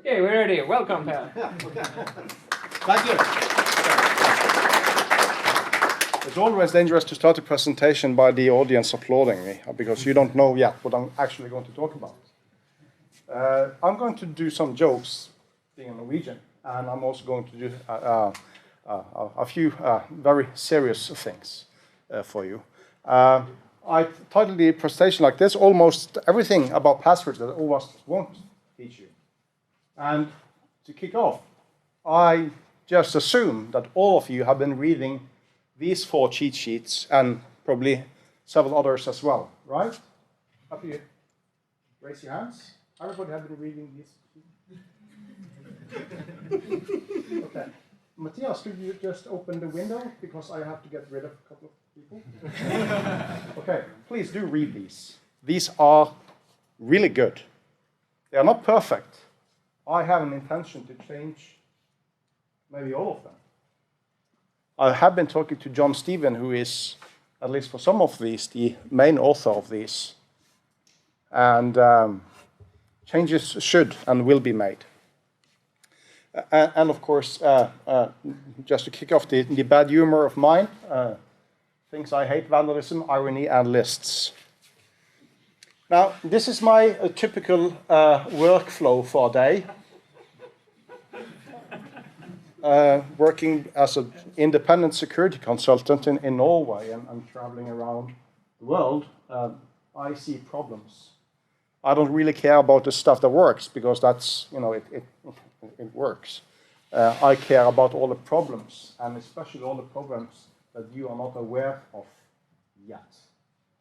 Okay, we're ready. Welcome, Per. Yeah, okay. Thank you. It's always dangerous to start a presentation by the audience applauding me, because you don't know yet what I'm actually going to talk about. I'm going to do some jokes, being a Norwegian, and I'm also going to do a few very serious things for you. I titled the presentation like this: almost everything about passwords that Owasp won't teach you. And to kick off, I just assume that all of you have been reading these 4 cheat sheets and probably several others as well, right? Up you raise your hands. Everybody have been reading these? Okay. Matthias, could you just open the window because I have to get rid of a couple of people? Okay, please do read these. These are really good. They are not perfect. I have an intention to change maybe all of them. I have been talking to John Stephen, who is, at least for some of these, the main author of these. And changes should and will be made. And of course, just to kick off the bad humor of mine, things I hate: vandalism, irony, and lists. Now, this is my typical workflow for a day. Working as an independent security consultant in Norway and traveling around the world, I see problems. I don't really care about the stuff that works, because that's, it works. I care about all the problems, and especially all the problems that you are not aware of yet.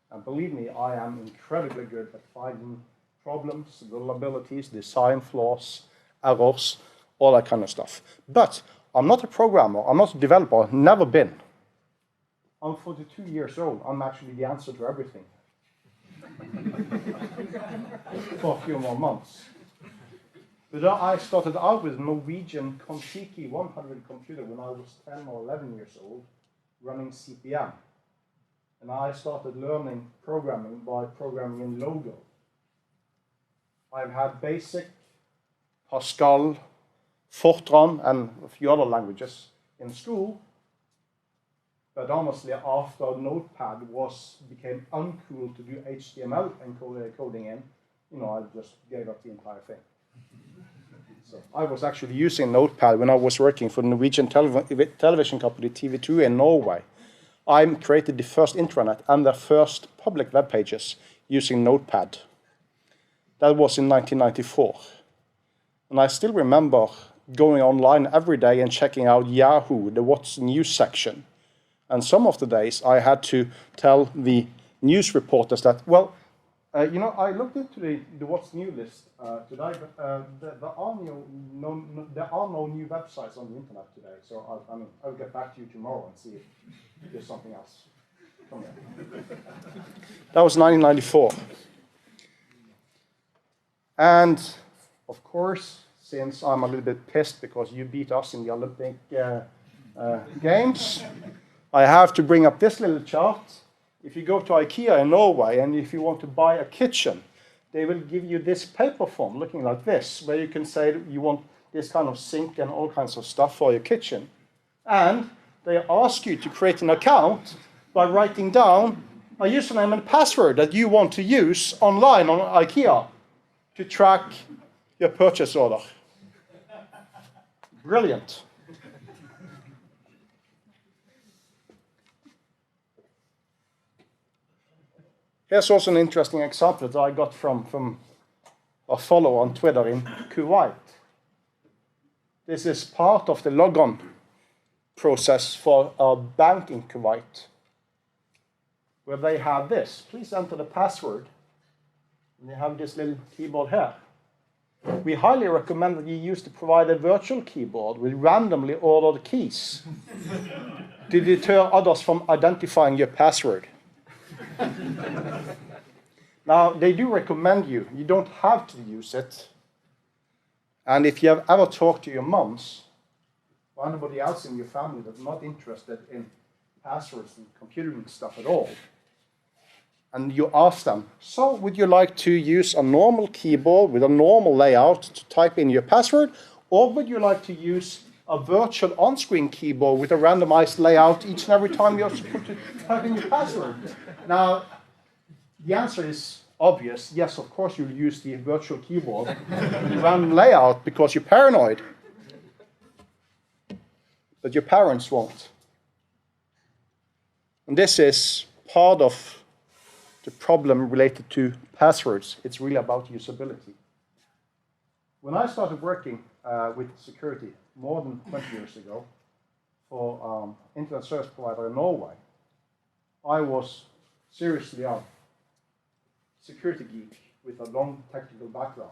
And believe me, I am incredibly good at finding problems, vulnerabilities, design flaws, errors, all that kind of stuff. But I'm not a programmer, I'm not a developer, never been. I'm 42 years old, I'm actually the answer to everything. For a few more months. But I started out with a Norwegian Contiki 100 computer when I was 10 or 11 years old, running CPM. And I started learning programming by programming in Logo. I've had BASIC, Pascal, Fortran, and a few other languages in school. But honestly, after Notepad became uncool to do HTML coding in, I just gave up the entire thing. So I was actually using Notepad when I was working for the Norwegian television company TV2 in Norway. I created the first intranet and the first public web pages using Notepad. That was in 1994. And I still remember going online every day and checking out Yahoo, the What's News section. And some of the days I had to tell the news reporters that, well, I looked into the What's New list today, but there are no new websites on the internet today. So I'll get back to you tomorrow and see if there's something else. That was 1994. And of course, since I'm a little bit pissed because you beat us in the Olympic Games, I have to bring up this little chart. If you go to IKEA in Norway and if you want to buy a kitchen, they will give you this paper form looking like this, where you can say that you want this kind of sink and all kinds of stuff for your kitchen. And they ask you to create an account by writing down a username and password that you want to use online on IKEA to track your purchase order. Brilliant. Here's also an interesting example that I got from a follower on Twitter in Kuwait. This is part of the logon process for a bank in Kuwait, where they have this. Please enter the password. And they have this little keyboard here. We highly recommend that you use the provided virtual keyboard with randomly ordered keys to deter others from identifying your password. Now, they do recommend you don't have to use it. And if you have ever talked to your moms or anybody else in your family that's not interested in passwords and computing stuff at all, and you ask them, so would you like to use a normal keyboard with a normal layout to type in your password, or would you like to use a virtual on-screen keyboard with a randomized layout each and every time you're supposed to type in your password? Now, the answer is obvious. Yes, of course you'll use the virtual keyboard with the random layout because you're paranoid. But your parents won't. And this is part of the problem related to passwords. It's really about usability. When I started working with security more than 20 years ago for internet service provider in Norway, I was seriously a security geek with a long technical background.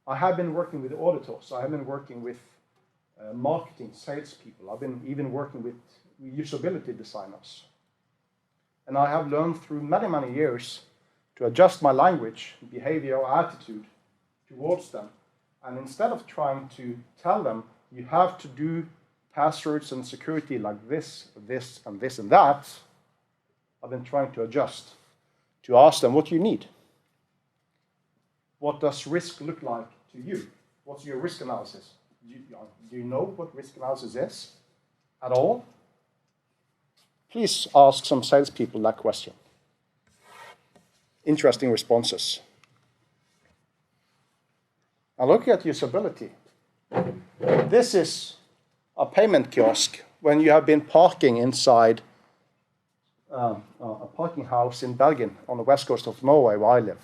I have been working with auditors. I have been working with marketing, salespeople. I've been even working with usability designers. And I have learned through many, many years to adjust my language, behavior, or attitude towards them. And instead of trying to tell them, you have to do passwords and security like this, this, and this, and that, I've been trying to adjust, to ask them, what do you need? What does risk look like to you? What's your risk analysis? Do you know what risk analysis is at all? Please ask some salespeople that question. Interesting responses. Now looking at usability, this is a payment kiosk when you have been parking inside a parking house in Bergen on the west coast of Norway where I live.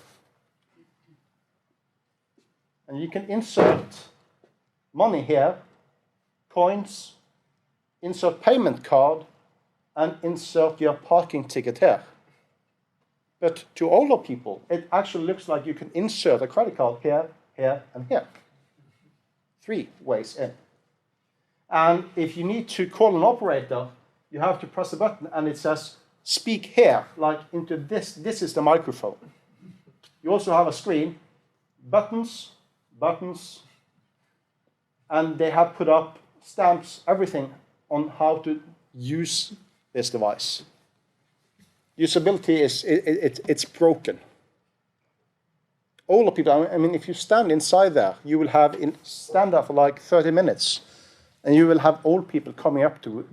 And you can insert money here, coins, insert payment card, and insert your parking ticket here. But to older people, it actually looks like you can insert a credit card here, here, and here. 3 ways in. And if you need to call an operator, you have to press a button and it says, speak here, like into this. This is the microphone. You also have a screen, buttons, buttons, and they have put up stamps, everything on how to use this device. Usability it's broken. Older people, I mean, if you stand inside there, you will have stand there for like 30 minutes, and you will have old people coming up to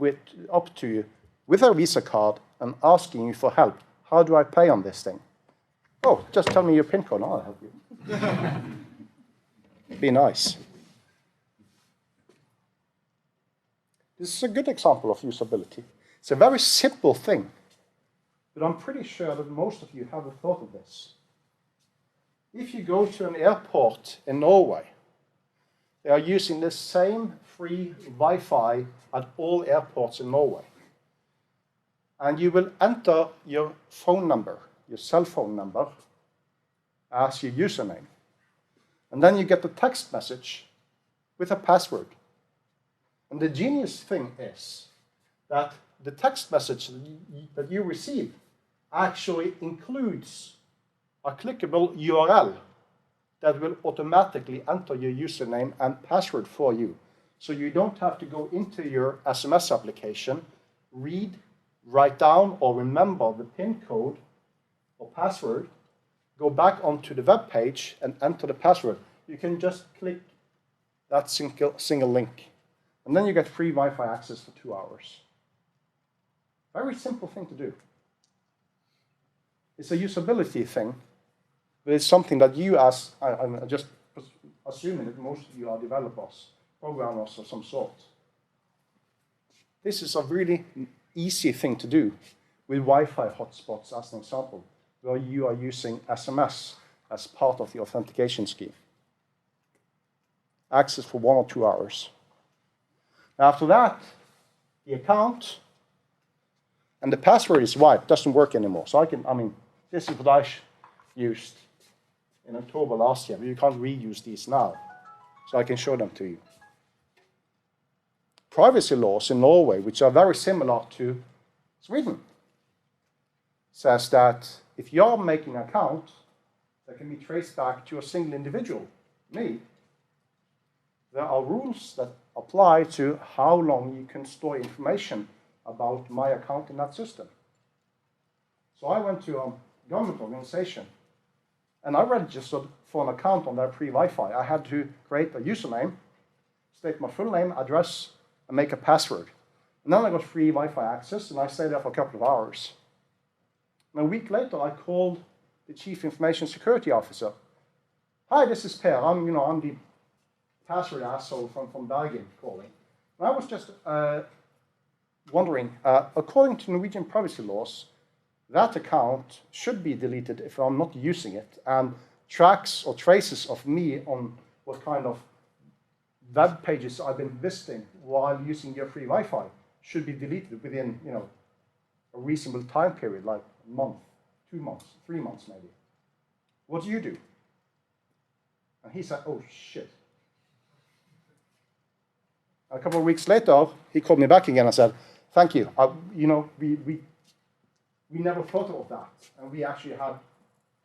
you with a Visa card and asking you for help. How do I pay on this thing? Oh, just tell me your PIN code, and I'll help you. Be nice. This is a good example of usability. It's a very simple thing, but I'm pretty sure that most of you haven't thought of this. If you go to an airport in Norway, they are using the same free Wi-Fi at all airports in Norway. And you will enter your phone number, your cell phone number, as your username. And then you get a text message with a password. And the genius thing is that the text message that you receive actually includes a clickable URL that will automatically enter your username and password for you. So you don't have to go into your SMS application, read, write down, or remember the PIN code or password, go back onto the web page and enter the password. You can just click that single link. And then you get free Wi-Fi access for 2 hours. Very simple thing to do. It's a usability thing, but it's something that you I'm just assuming that most of you are developers, programmers of some sort. This is a really easy thing to do with Wi-Fi hotspots as an example, where you are using SMS as part of the authentication scheme. Access for 1 or 2 hours. After that, the account and the password is wiped, doesn't work anymore. So this is what I used in October last year, but you can't reuse these now. So I can show them to you. Privacy laws in Norway, which are very similar to Sweden, says that if you're making an account that can be traced back to a single individual, me, there are rules that apply to how long you can store information about my account in that system. So I went to a government organization, and I registered for an account on their pre-Wi-Fi. I had to create a username, state my full name, address, and make a password. And then I got free Wi-Fi access, and I stayed there for a couple of hours. And a week later, I called the Chief Information Security Officer. Hi, this is Per. I'm the password asshole from Bergen calling. And I was just wondering, according to Norwegian privacy laws, that account should be deleted if I'm not using it, and tracks or traces of me on what kind of web pages I've been visiting while using your free Wi-Fi should be deleted within, a reasonable time period, like a month, 2 months, 3 months maybe. What do you do? And he said, oh shit. A couple of weeks later, he called me back again and said, thank you. We never thought of that. And we actually had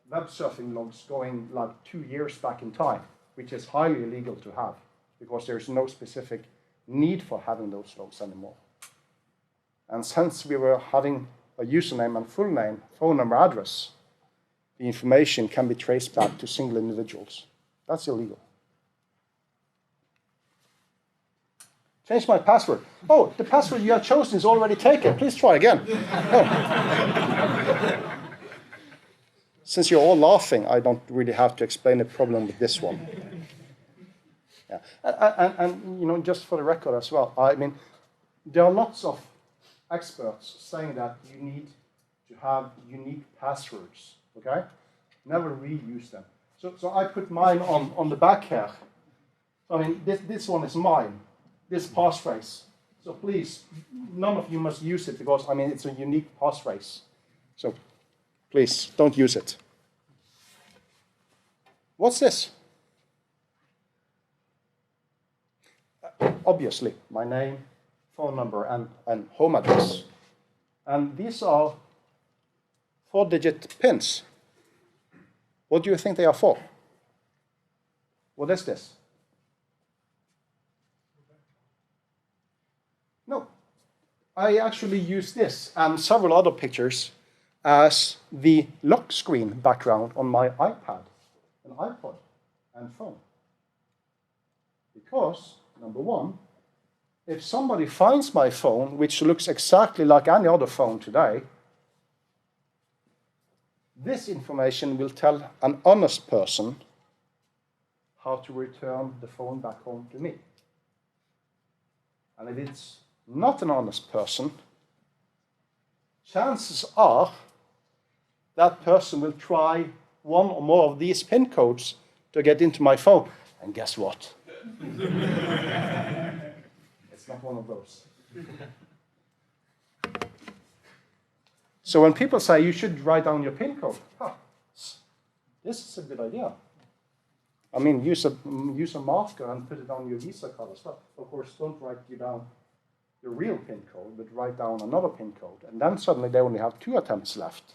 web surfing logs going like 2 years back in time, which is highly illegal to have because there's no specific need for having those logs anymore. And since we were having a username and full name, phone number, address, the information can be traced back to single individuals. That's illegal. Change my password. Oh, the password you have chosen is already taken. Please try again. Oh. Since you're all laughing, I don't really have to explain the problem with this one. Yeah. And just for the record as well, I mean, there are lots of experts saying that you need to have unique passwords, okay? Never reuse them. So I put mine on the back here. I mean, this one is mine, this passphrase. So please, none of you must use it because, I mean, it's a unique passphrase. So please, don't use it. What's this? Obviously, my name, phone number, and home address. And these are 4-digit pins. What do you think they are for? What is this? No. I actually use this and several other pictures as the lock screen background on my iPad, an iPod, and phone. Because, number one, if somebody finds my phone, which looks exactly like any other phone today, this information will tell an honest person how to return the phone back home to me. And if it's not an honest person, chances are that person will try one or more of these PIN codes to get into my phone. And guess what? It's not one of those. So when people say you should write down your PIN code, this is a good idea. I mean, use a marker and put it on your Visa card as well. Of course, don't write down your real PIN code, but write down another PIN code. And then suddenly they only have 2 attempts left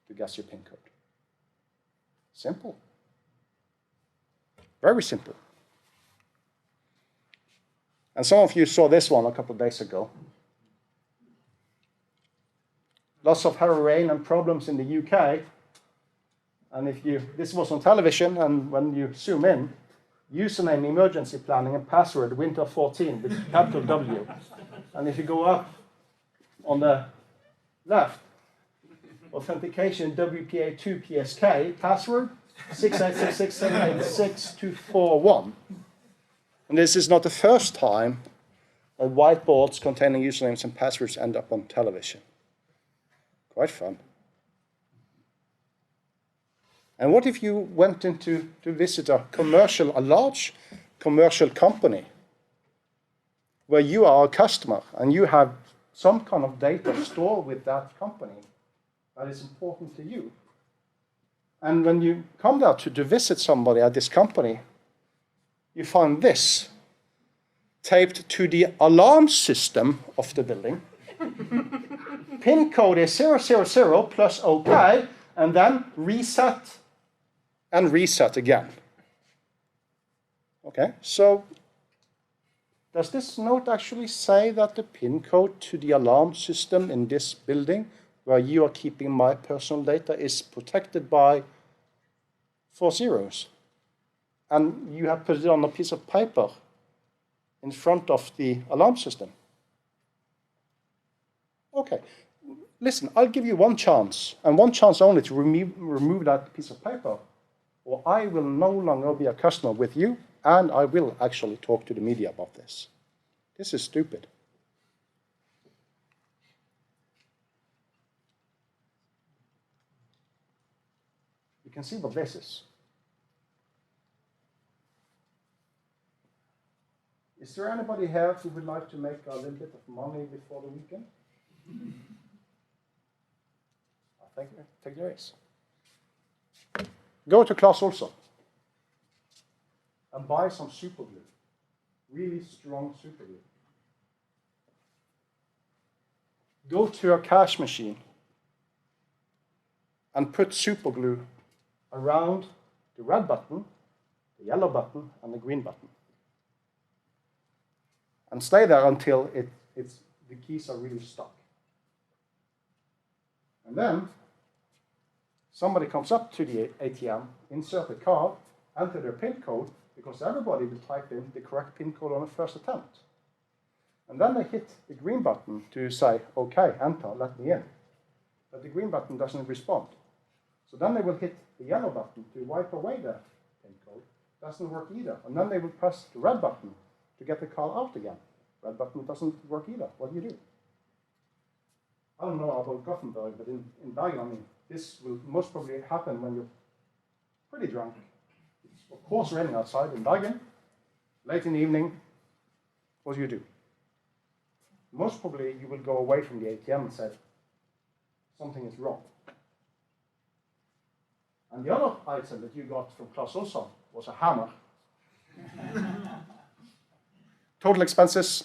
to guess your PIN code. Simple. Very simple. And some of you saw this one a couple of days ago. Lots of heroin and problems in the UK. And this was on television, and when you zoom in, username emergency planning and password winter 14 with capital W. And if you go up on the left, authentication WPA2 PSK, password 6866786241. And this is not the first time that whiteboards containing usernames and passwords end up on television. Quite fun. And what if you went to visit a large commercial company where you are a customer and you have some kind of data stored with that company that is important to you? And when you come there to visit somebody at this company, you find this taped to the alarm system of the building. PIN code is 000 plus OK, and then reset and reset again. Okay, so does this note actually say that the PIN code to the alarm system in this building where you are keeping my personal data is protected by 4 zeros. And you have put it on a piece of paper in front of the alarm system. Okay, listen, I'll give you one chance, and one chance only to remove that piece of paper, or I will no longer be a customer with you, and I will actually talk to the media about this. This is stupid. You can see what this is. Is there anybody here who would like to make a little bit of money before the weekend? I think there is. Go to Claes Olsson and buy some super glue. Really strong super glue. Go to a cash machine and put super glue around the red button, the yellow button, and the green button. And stay there until the keys are really stuck. And then somebody comes up to the ATM, insert the card, enter their PIN code, because everybody will type in the correct PIN code on the first attempt. And then they hit the green button to say, okay, enter, let me in. But the green button doesn't respond. So then they will hit the yellow button to wipe away the PIN code. Doesn't work either. And then they will press the red button to get the card out again. Red button doesn't work either. What do you do? I don't know about Gothenburg, but in Bergen, I mean, this will most probably happen when you're pretty drunk. It's of course raining outside in Bergen, late in the evening. What do you do? Most probably you will go away from the ATM and say, something is wrong. And the other item that you got from Claes Olsson was a hammer. Total expenses,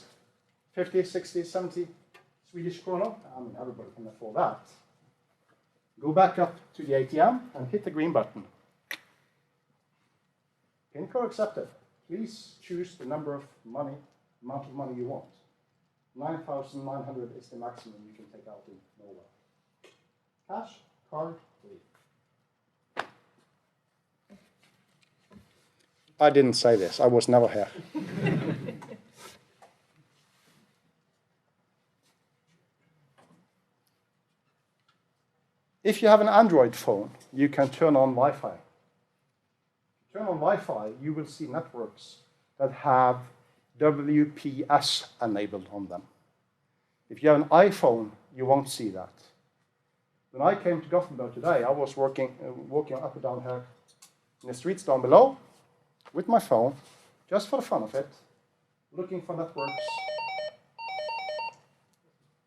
50, 60, 70 Swedish krona. I mean, everybody can afford that. Go back up to the ATM and hit the green button. PIN code accepted. Please choose the amount of money you want. 9,900 is the maximum you can take out in Norway. Cash, card, leave. I didn't say this. I was never here. If you have an Android phone, you can turn on Wi-Fi. Turn on Wi-Fi, you will see networks that have WPS enabled on them. If you have an iPhone, you won't see that. When I came to Gothenburg today, I was walking up and down here in the streets down below with my phone, just for the fun of it, looking for networks.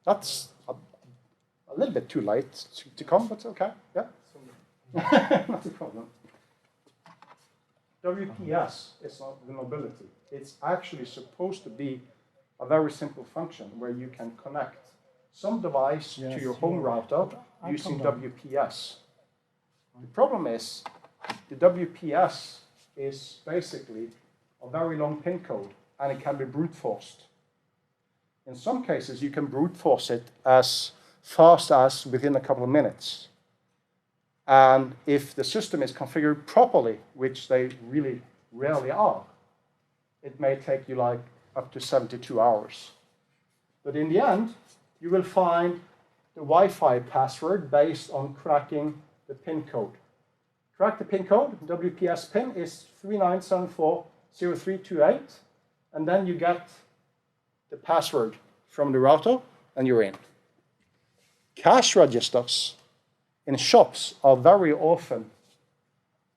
That's a little bit too late to come, but okay, yeah. Not a problem. WPS is not vulnerability. It's actually supposed to be a very simple function where you can connect some device to your home router using WPS. The problem is the WPS is basically a very long PIN code and it can be brute forced. In some cases, you can brute force it as fast as within a couple of minutes. And if the system is configured properly, which they really rarely are, it may take you like up to 72 hours. But in the end, you will find the Wi-Fi password based on cracking the PIN code. Crack the PIN code, WPS PIN is 39740328, and then you get the password from the router, and you're in. Cash registers in shops are very often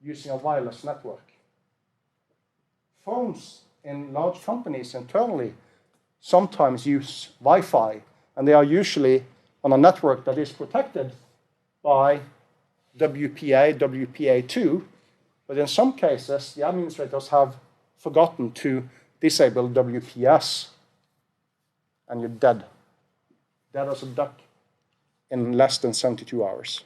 using a wireless network. Phones in large companies internally sometimes use Wi-Fi, and they are usually on a network that is protected by WPA, WPA2, but in some cases the administrators have forgotten to disable WPS, and you're dead. Dead as a duck in less than 72 hours.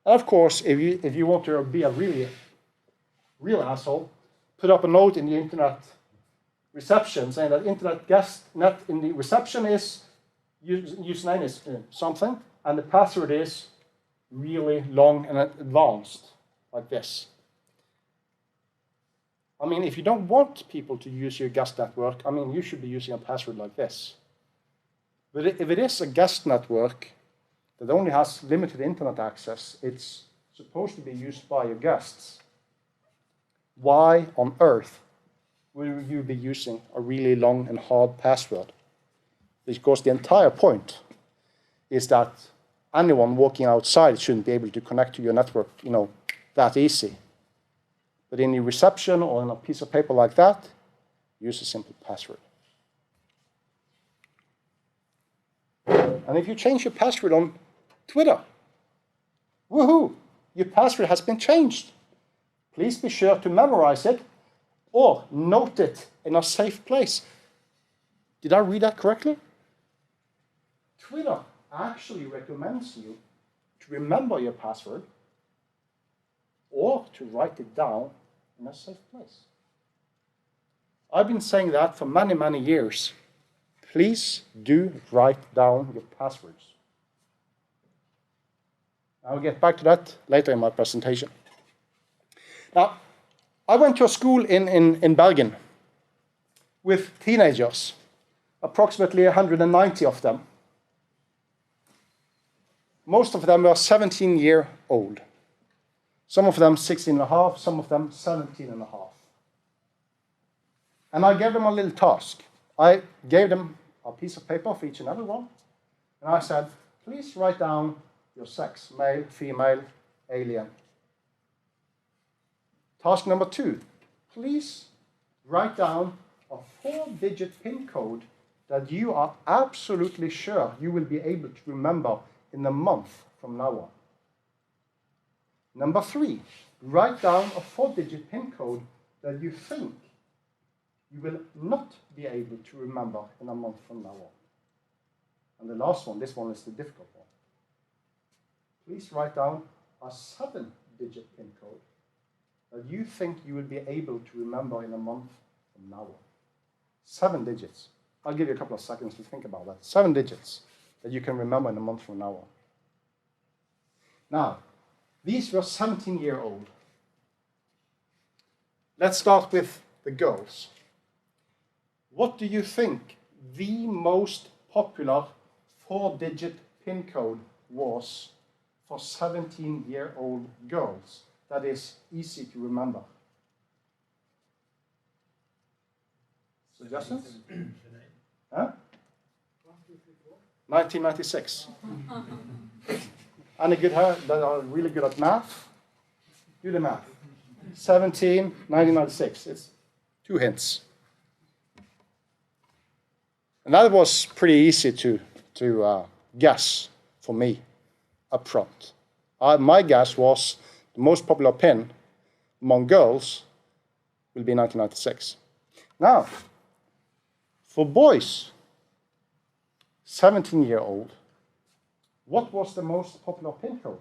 And of course, if you want to be a real asshole, put up a note in the internet reception saying that internet guest net in the reception is username is something, and the password is really long and advanced, like this. I mean, if you don't want people to use your guest network, I mean, you should be using a password like this. But if it is a guest network that only has limited internet access, it's supposed to be used by your guests. Why on earth will you be using a really long and hard password? Because the entire point is that anyone walking outside shouldn't be able to connect to your network, that easy. But in your reception or on a piece of paper like that, use a simple password. And if you change your password on Twitter, woohoo, your password has been changed. Please be sure to memorize it or note it in a safe place. Did I read that correctly? Twitter actually recommends you to remember your password or to write it down in a safe place. I've been saying that for many, many years. Please do write down your passwords. I'll get back to that later in my presentation. Now, I went to a school in Bergen with teenagers, approximately 190 of them. Most of them were 17-year-old. Some of them 16 and a half, some of them 17 and a half. And I gave them a little task. I gave them a piece of paper for each and every one. And I said, please write down your sex, male, female, alien. Task number 2, please write down a 4-digit PIN code that you are absolutely sure you will be able to remember in a month from now on. Number 3, write down a 4-digit PIN code that you think you will not be able to remember in a month from now on. And the last one, this one is the difficult one. Please write down a 7-digit PIN code that you think you will be able to remember in a month from now on. 7 digits. I'll give you a couple of seconds to think about that. 7 digits that you can remember in a month from now on. Now, these were 17-year-old. Let's start with the girls. What do you think the most popular 4-digit PIN code was for 17-year-old girls? That is easy to remember. Suggestions? Huh? 1996. Any good that are really good at math? Do the math. 1996. It's 2 hints. And that was pretty easy to guess for me up front. My guess was the most popular pin among girls will be 1996. Now, for boys, 17-year-old, what was the most popular pin code?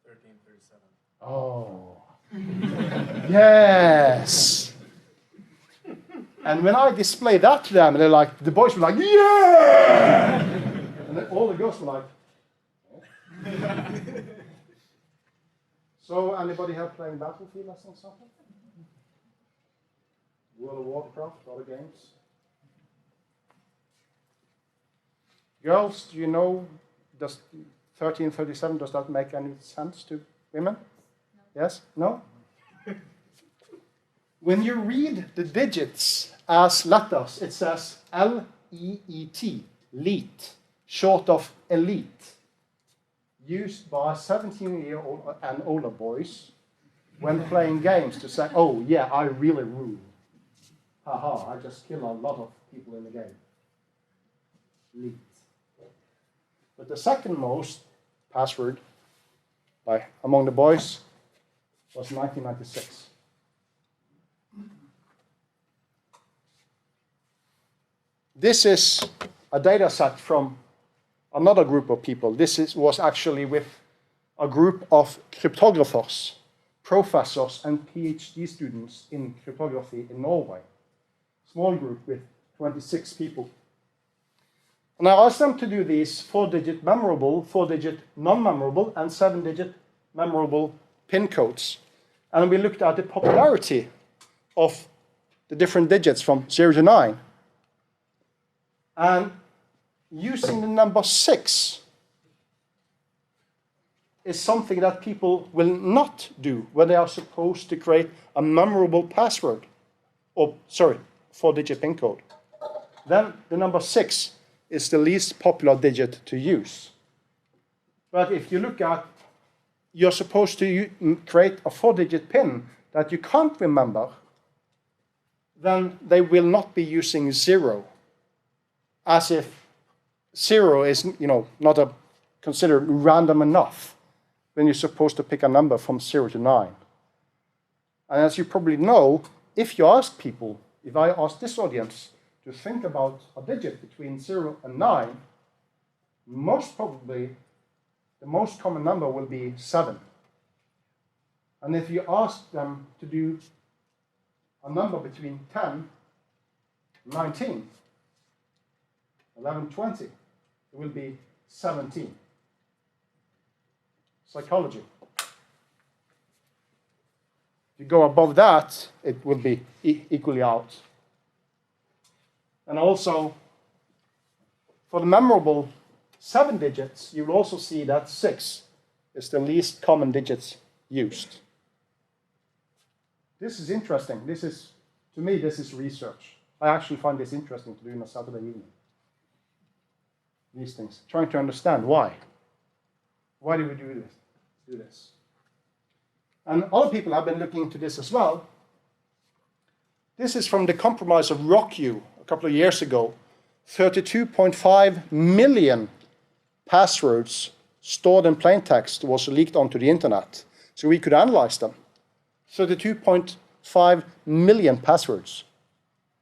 1337. Oh, yes. And when I display that to them, they're like, the boys were like, yeah! And then all the girls were like, oh. So, anybody here playing Battlefield as an example? World of Warcraft, other games? Girls, do you know, does 1337, does that make any sense to women? No. Yes? No? When you read the digits as letters, it says L-E-E-T, LEET, short of elite, used by 17-year-old and older boys when playing games to say, oh yeah, I really rule. Haha, I just kill a lot of people in the game. LEET. But the second most password among the boys was 1996. This is a data set from another group of people. This was actually with a group of cryptographers, professors, and PhD students in cryptography in Norway. Small group with 26 people. And I asked them to do these 4-digit memorable, 4-digit non-memorable, and 7-digit memorable pin codes. And we looked at the popularity of the different digits from 0 to 9. And using the number 6 is something that people will not do when they are supposed to create a memorable password, or, sorry, 4-digit pin code. Then the number 6 is the least popular digit to use. But if you look at, you're supposed to create a 4-digit pin that you can't remember, then they will not be using 0, as if 0 is, not considered random enough when you're supposed to pick a number from 0 to 9. And as you probably know, if you ask people, if I ask this audience to think about a digit between 0 and 9, most probably the most common number will be 7. And if you ask them to do a number between 10, 19, 11, 20, it will be 17. Psychology. If you go above that, it will be equally out. And also, for the memorable 7 digits, you will also see that 6 is the least common digits used. This is interesting. To me, this is research. I actually find this interesting to do on a Saturday evening. These things, trying to understand why. Why do we do this? And other people have been looking into this as well. This is from the compromise of RockU a couple of years ago. 32.5 million passwords stored in plain text was leaked onto the internet, so we could analyze them. 32.5 million passwords.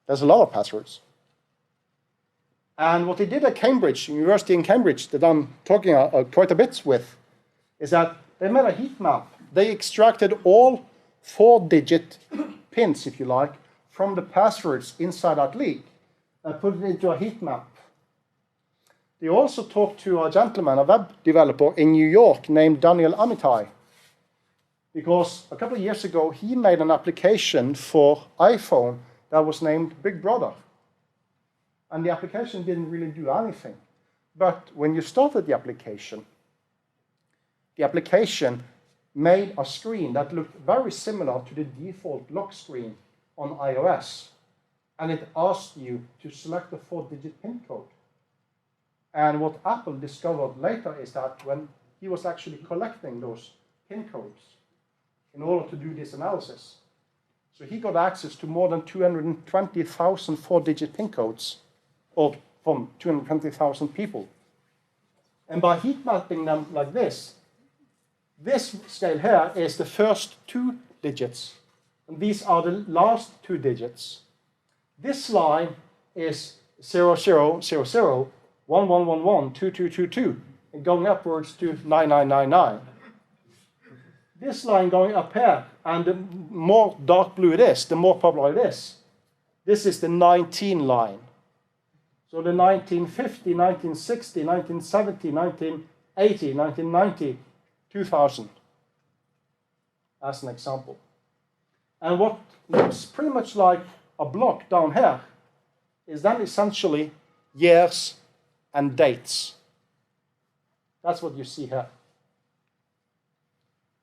That's a lot of passwords. And what they did at Cambridge, University in Cambridge, that I'm talking quite a bit with, is that they made a heat map. They extracted all 4-digit pins, if you like, from the passwords inside that leak and put it into a heat map. They also talked to a gentleman, a web developer in New York named Daniel Amitai, because a couple of years ago he made an application for iPhone that was named Big Brother. And the application didn't really do anything. But when you started the application made a screen that looked very similar to the default lock screen on iOS. And it asked you to select a 4-digit PIN code. And what Apple discovered later is that when he was actually collecting those PIN codes in order to do this analysis, so he got access to more than 220,000 4-digit PIN codes, or from 220,000 people. And by heat mapping them like this scale here is the first 2 digits, and these are the last 2 digits. This line is 0000, 1111, 2222, and going upwards to 9999. This line going up here, and the more dark blue it is, the more popular it is. This is the 19 line. So the 1950, 1960, 1970, 1980, 1990, 2000, as an example. And what looks pretty much like a block down here is then essentially years and dates. That's what you see here.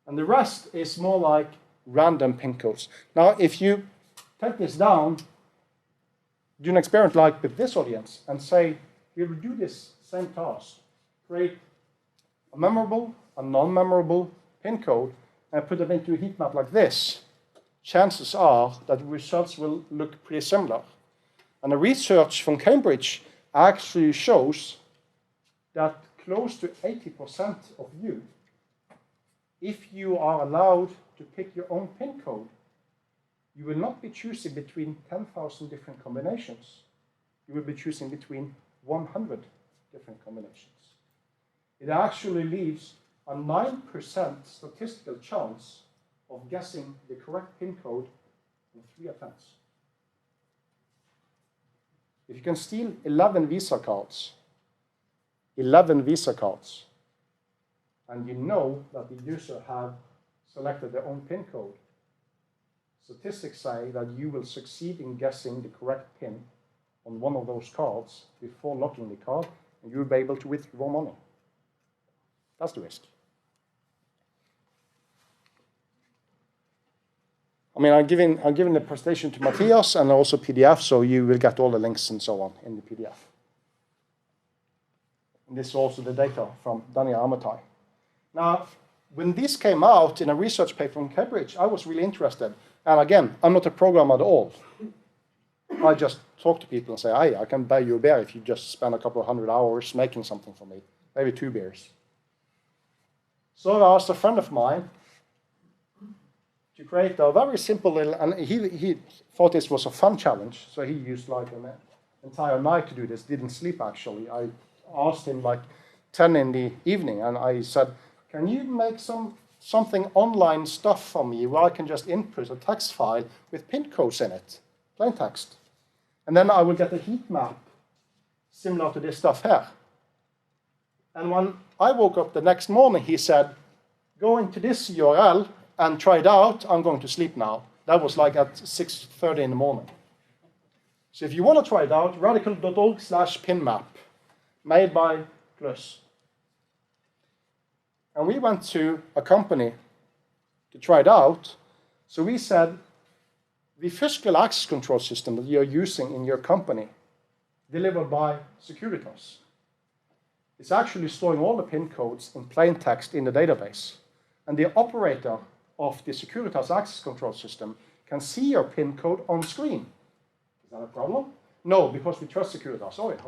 And the rest is more like random PIN codes. Now, if you take this down, do an experiment like with this audience and say, we will do this same task, create a memorable, a non-memorable PIN code, and put them into a heat map like this, chances are that the results will look pretty similar. And the research from Cambridge actually shows that close to 80% of you, if you are allowed to pick your own PIN code, you will not be choosing between 10,000 different combinations. You will be choosing between 100 different combinations. It actually leaves a 9% statistical chance of guessing the correct PIN code in 3 attempts. If you can steal 11 Visa cards 11 Visa cards, and you know that the user have selected their own PIN code, statistics say that you will succeed in guessing the correct PIN on one of those cards before locking the card, and you'll be able to withdraw money. That's the risk. I mean, I'm giving the presentation to Matthias and also PDF, so you will get all the links and so on in the PDF. And this is also the data from Daniel Amatai. Now, when this came out in a research paper from Cambridge, I was really interested. And again, I'm not a programmer at all. I just talk to people and say, hey, I can buy you a beer if you just spend a couple of 100 hours making something for me, maybe 2 beers. So I asked a friend of mine to create a very simple little, and he thought this was a fun challenge, so he used like an entire night to do this, didn't sleep actually. I asked him like 10 in the evening, and I said, can you make something online stuff for me where I can just input a text file with PIN codes in it, plain text. And then I will get a heat map similar to this stuff here. And when I woke up the next morning, he said, go into this URL and try it out. I'm going to sleep now. That was like at 6:30 in the morning. So if you want to try it out, radical.org/pinmap, made by Plus. And we went to a company to try it out. So we said, the physical access control system that you're using in your company, delivered by Securitas, is actually storing all the PIN codes in plain text in the database. And the operator of the Securitas access control system can see your PIN code on screen. Is that a problem? No, because we trust Securitas. Oh, yeah,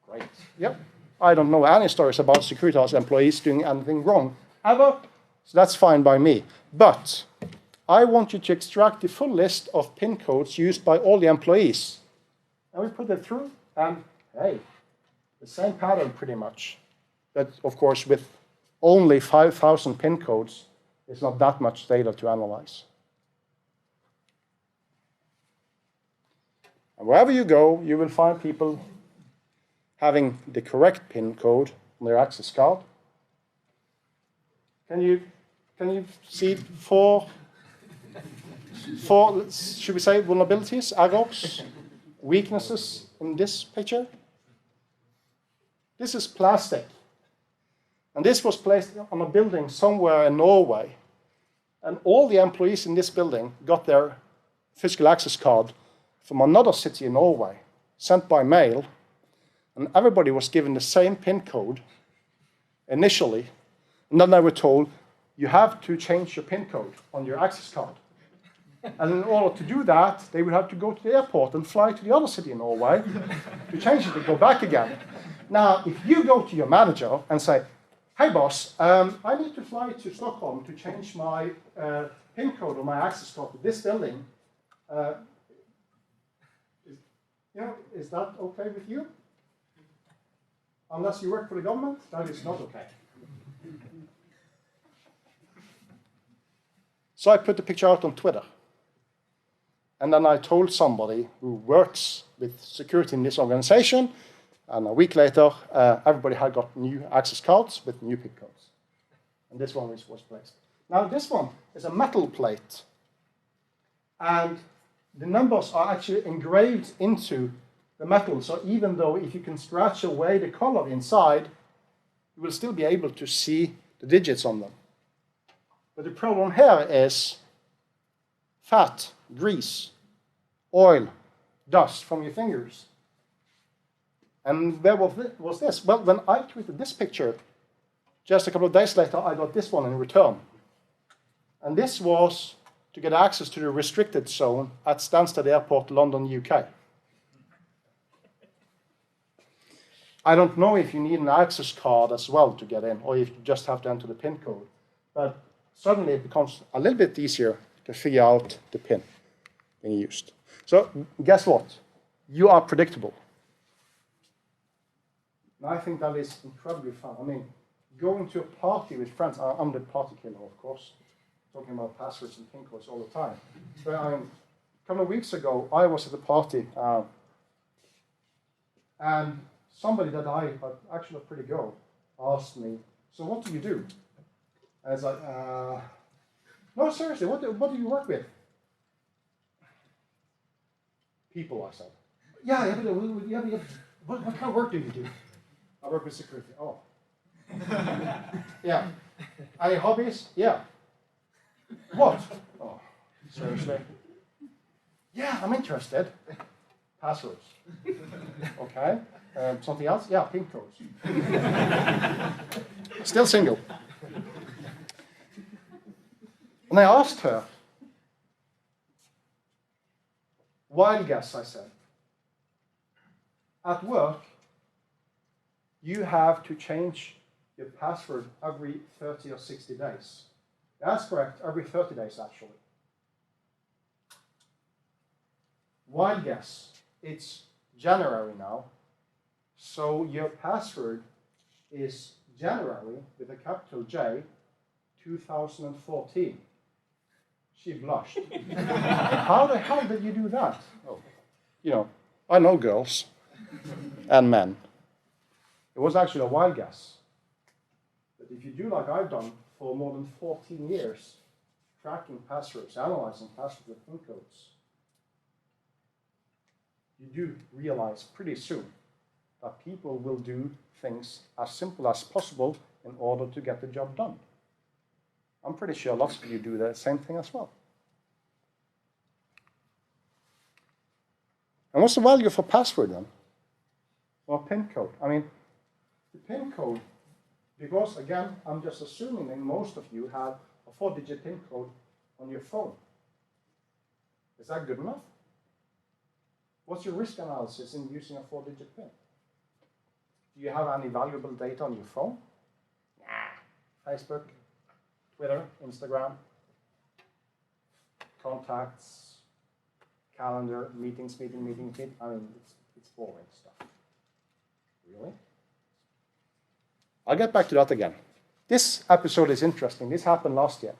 great. Yep. I don't know any stories about Securitas employees doing anything wrong, ever. So that's fine by me. But I want you to extract the full list of PIN codes used by all the employees. And we put it through, and hey, the same pattern pretty much. But of course, with only 5,000 PIN codes, it's not that much data to analyze. And wherever you go, you will find people having the correct PIN code on their access card. Can you see four, should we say, vulnerabilities, errors, weaknesses in this picture? This is plastic. And this was placed on a building somewhere in Norway. And all the employees in this building got their physical access card from another city in Norway, sent by mail. And everybody was given the same PIN code initially. And then they were told, you have to change your PIN code on your access card. And in order to do that, they would have to go to the airport and fly to the other city in Norway to change it and go back again. Now, if you go to your manager and say, hey boss, I need to fly to Stockholm to change my PIN code on my access card to this building, is that okay with you? Unless you work for the government, that is not okay. So I put the picture out on Twitter. And then I told somebody who works with security in this organization, and a week later, everybody had got new access cards with new PIN codes. And this one was placed. Now, this one is a metal plate. And the numbers are actually engraved into the metal. So even though if you can scratch away the color inside, you will still be able to see the digits on them. But the problem here is fat, grease, oil, dust from your fingers. And where was this? Well, when I tweeted this picture, just a couple of days later, I got this one in return. And this was to get access to the restricted zone at Stansted Airport, London, UK. I don't know if you need an access card as well to get in, or if you just have to enter the PIN code. But suddenly it becomes a little bit easier to figure out the PIN being used. So guess what? You are predictable. And I think that is incredibly fun. I mean, going to a party with friends, I'm the party killer, of course, talking about passwords and PIN codes all the time. But a couple of weeks ago, I was at a party, and somebody that actually a pretty girl, asked me, so what do you do? And I was like, no, seriously, what do you work with? People, I said. Yeah, but what kind of work do you do? I work with security. Oh. Yeah. Any hobbies? Yeah. What? Oh, seriously? Yeah, I'm interested. Passwords. Okay. Something else? Yeah, pin codes. Still single. And I asked her, wild guess, I said. At work, you have to change your password every 30 or 60 days. That's correct, every 30 days actually. Wild guess, it's January now, so your password is January with a capital J 2014. She blushed. How the hell did you do that? Oh, you know, I know girls and men. It was actually a wild guess. But if you do like I've done for more than 14 years, tracking passwords, analyzing passwords with PIN codes, you do realize pretty soon that people will do things as simple as possible in order to get the job done. I'm pretty sure lots of you do the same thing as well. And what's the value for password then? Or PIN code? I mean, the PIN code, because again, I'm just assuming that most of you have a 4-digit PIN code on your phone. Is that good enough? What's your risk analysis in using a 4-digit PIN? Do you have any valuable data on your phone? Nah. Facebook, Twitter, Instagram, contacts, calendar, meetings. I mean, it's boring stuff. Really? I'll get back to that again. This episode is interesting. This happened last year.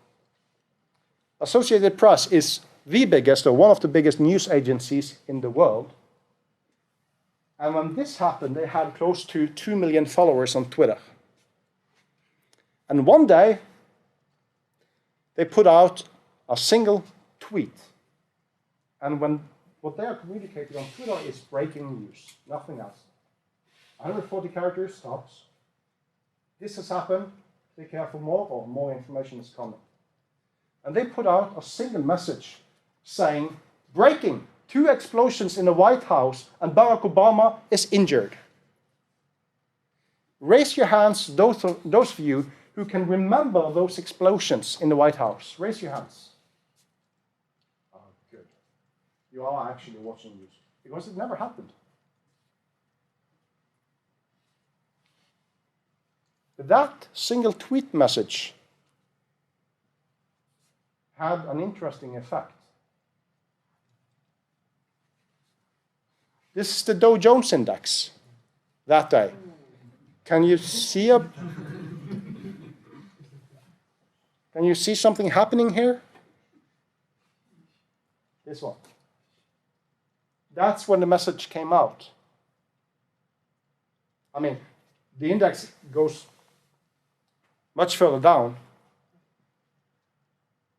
Associated Press is the biggest, or one of the biggest news agencies in the world. And when this happened, they had close to 2 million followers on Twitter. And one day, they put out a single tweet. And what they are communicating on Twitter is breaking news, nothing else. 140 characters, stops. This has happened, be careful more information is coming. And they put out a single message saying, breaking, 2 explosions in the White House and Barack Obama is injured. Raise your hands, those of you who can remember those explosions in the White House. Raise your hands. Oh, good. You are actually watching news, because it never happened. That single tweet message had an interesting effect. This is the Dow Jones Index that day. Can you see Can you see something happening here? This one. That's when the message came out. I mean, the index goes much further down.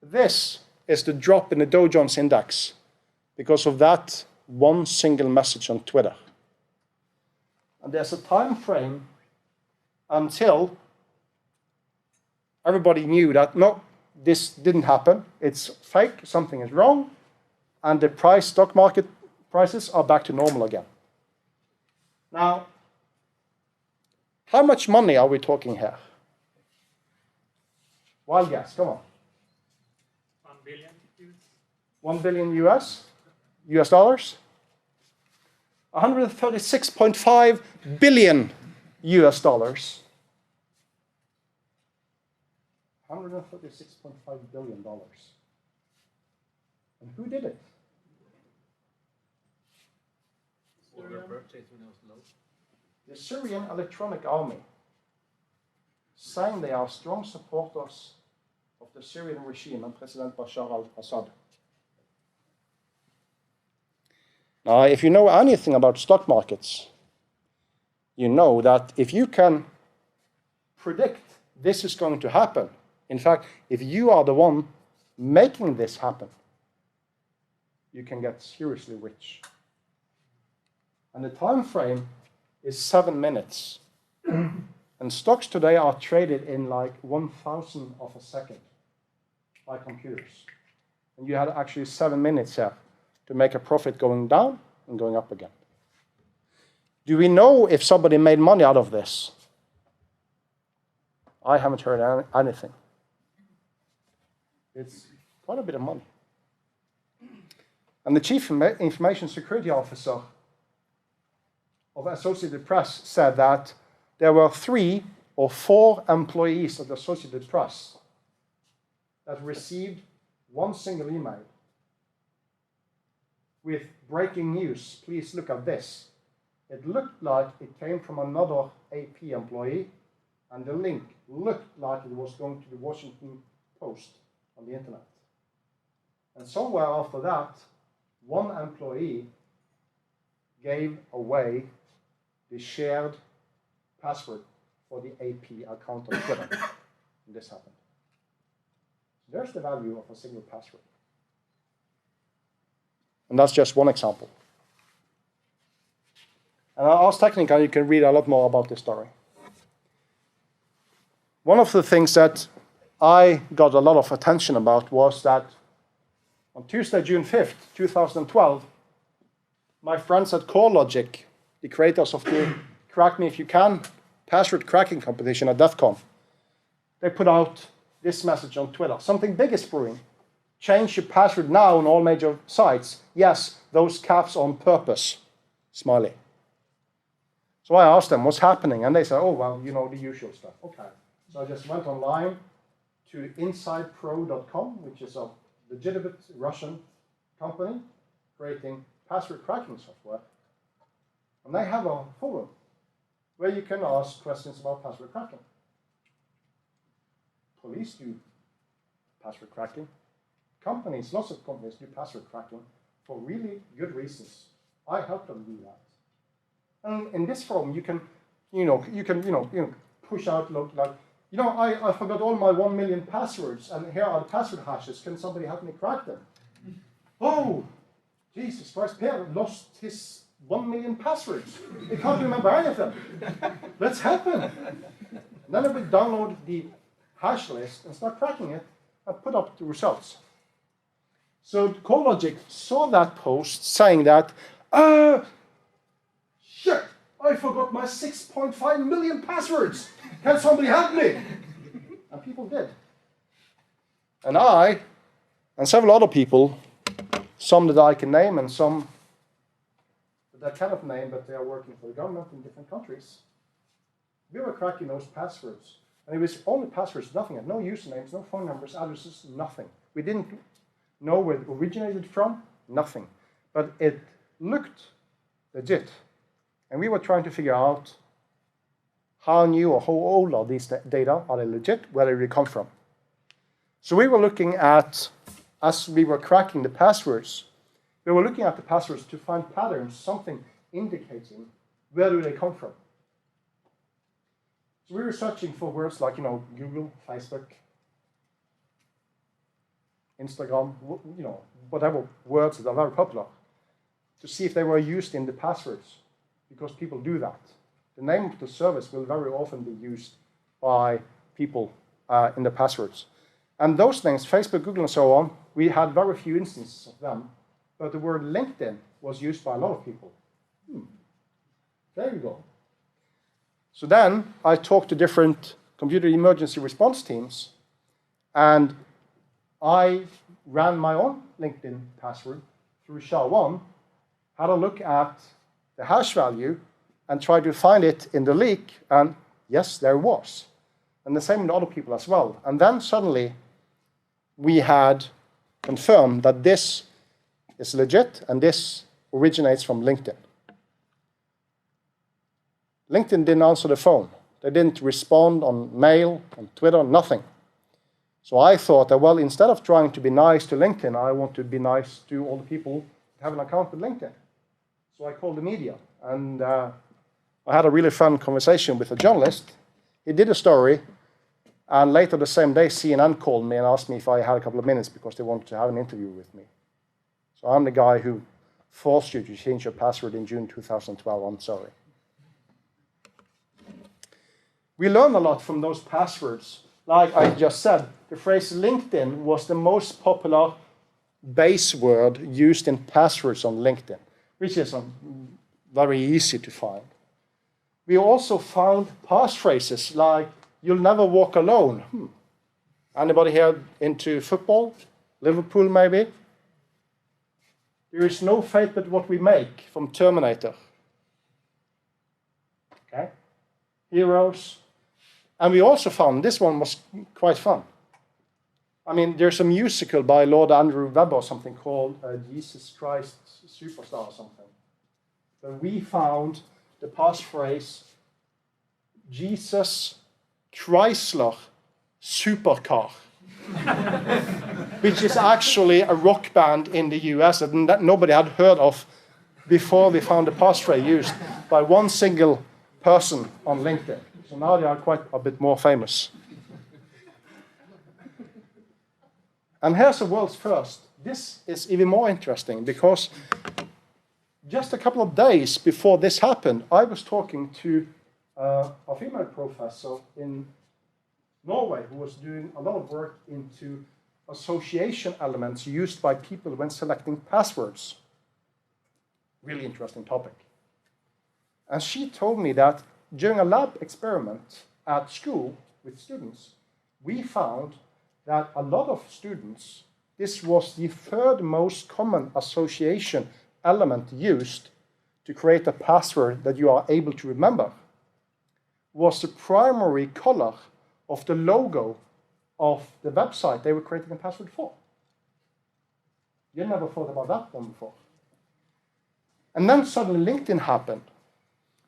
This is the drop in the Dow Jones Index because of that one single message on Twitter. And there's a time frame until everybody knew that, no, this didn't happen. It's fake, something is wrong, and the stock market prices are back to normal again. Now, how much money are we talking here? Wild guess, come on. 1 billion. 1 billion US dollars? 136.5 billion US dollars. $136.5 billion. And who did it? The Syrian Electronic Army, saying they are strong supporters of the Syrian regime and President Bashar al-Assad. Now, if you know anything about stock markets, you know that if you can predict this is going to happen, in fact, if you are the one making this happen, you can get seriously rich. And the time frame is 7 minutes. And stocks today are traded in like 1,000 of a second by computers. And you had actually 7 minutes here to make a profit going down and going up again. Do we know if somebody made money out of this? I haven't heard anything. It's quite a bit of money. And the chief information security officer of Associated Press said that there were 3 or 4 employees of the Associated Press that received one single email with breaking news. Please look at this. It looked like it came from another AP employee, and the link looked like it was going to the Washington Post on the internet. And somewhere after that, one employee gave away the shared password for the AP account on Twitter. And this happened. There's the value of a single password. And that's just one example. And Ars Technica, you can read a lot more about this story. One of the things that I got a lot of attention about was that on Tuesday, June 5th, 2012, my friends at CoreLogic, the creators of the Crack Me If You Can password cracking competition at DEF CON, they put out this message on Twitter. Something big is brewing. Change your password now on all major sites. Yes, those caps on purpose. Smiley. So I asked them, what's happening? And they said, oh, well, you know, the usual stuff. Okay. So I just went online to insidepro.com, which is a legitimate Russian company creating password cracking software. And they have a forum where you can ask questions about password cracking. Police do password cracking. Companies, lots of companies do password cracking for really good reasons. I help them do that. And in this forum, you can push out like, I forgot all my 1 million passwords, and here are the password hashes. Can somebody help me crack them? Oh, Jesus Christ, Per lost his 1 million passwords. He can't remember any of them. Let's help him. And then I would download the hash list and start cracking it and put up the results. So CoreLogic saw that post saying that, shit, I forgot my 6.5 million passwords. Can somebody help me? And people did. And I, and several other people, some that I can name and some that I cannot name, but they are working for the government in different countries, we were cracking those passwords. And it was only passwords, nothing, no usernames, no phone numbers, addresses, nothing. We didn't know where it originated from, nothing. But it looked legit. And we were trying to figure out how new or how old are these data, are they legit, where do they come from? So we were looking at, as we were cracking the passwords, we were looking at the passwords to find patterns, something indicating where do they come from. So we were searching for words like, Google, Facebook, Instagram, whatever words that are very popular, to see if they were used in the passwords, because people do that. The name of the service will very often be used by people in the passwords. And those things, Facebook, Google, and so on, we had very few instances of them, but the word LinkedIn was used by a lot of people. There you go. So then I talked to different computer emergency response teams, and I ran my own LinkedIn password through SHA-1, had a look at the hash value, and tried to find it in the leak, and yes, there was. And the same with other people as well. And then suddenly we had confirmed that this is legit, and this originates from LinkedIn. LinkedIn didn't answer the phone. They didn't respond on mail, on Twitter, nothing. So I thought that, well, instead of trying to be nice to LinkedIn, I want to be nice to all the people who have an account with LinkedIn. So I called the media, and I I had a really fun conversation with a journalist. He did a story, and later the same day, CNN called me and asked me if I had a couple of minutes because they wanted to have an interview with me. So I'm the guy who forced you to change your password in June 2012. I'm sorry. We learned a lot from those passwords. Like I just said, the phrase LinkedIn was the most popular base word used in passwords on LinkedIn, which is very easy to find. We also found passphrases like, "You'll never walk alone." Anybody here into football? Liverpool, maybe? "There is no fate but what we make," from Terminator. Okay? Heroes. And we also found, this one was quite fun. I mean, there's a musical by Lord Andrew Webber or something called Jesus Christ Superstar or something. But we found the passphrase, Jesus Chrysler Supercar, which is actually a rock band in the US that nobody had heard of before we found the passphrase used by one single person on LinkedIn. So now they are quite a bit more famous. And here's the world's first. This is even more interesting because just a couple of days before this happened, I was talking to a female professor in Norway who was doing a lot of work into association elements used by people when selecting passwords. Really interesting topic. And she told me that during a lab experiment at school with students, we found that a lot of students, this was the third most common association element used to create a password that you are able to remember, was the primary color of the logo of the website they were creating a password for. You never thought about that one before. And then suddenly LinkedIn happened.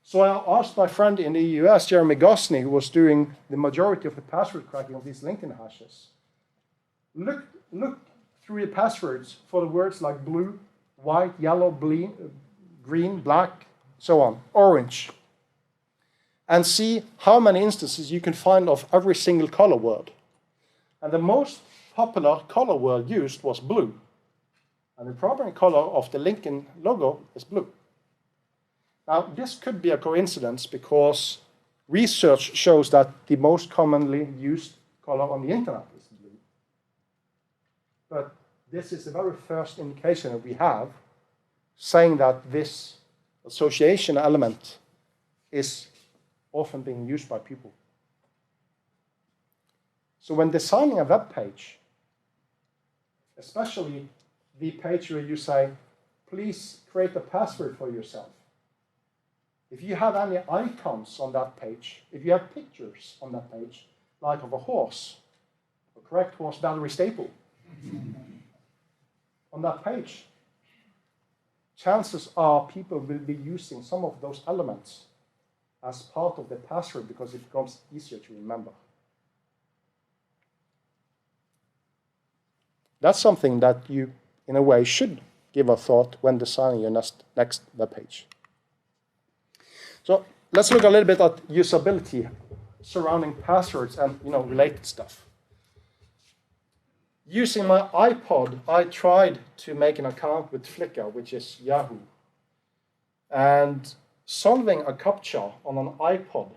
So I asked my friend in the US, Jeremy Gosney, who was doing the majority of the password cracking of these LinkedIn hashes, look through the passwords for the words like blue, white, yellow, green, black, so on, orange, and see how many instances you can find of every single color word. And the most popular color word used was blue. And the primary color of the LinkedIn logo is blue. Now, this could be a coincidence because research shows that the most commonly used color on the internet is blue. But this is the very first indication that we have saying that this association element is often being used by people. So when designing a web page, especially the page where you say, please create a password for yourself, if you have any icons on that page, if you have pictures on that page, like of a horse, a correct horse battery staple, on that page, chances are people will be using some of those elements as part of the password because it becomes easier to remember. That's something that you, in a way, should give a thought when designing your next web page. So let's look a little bit at usability surrounding passwords and related stuff. Using my iPod, I tried to make an account with Flickr, which is Yahoo. And solving a CAPTCHA on an iPod,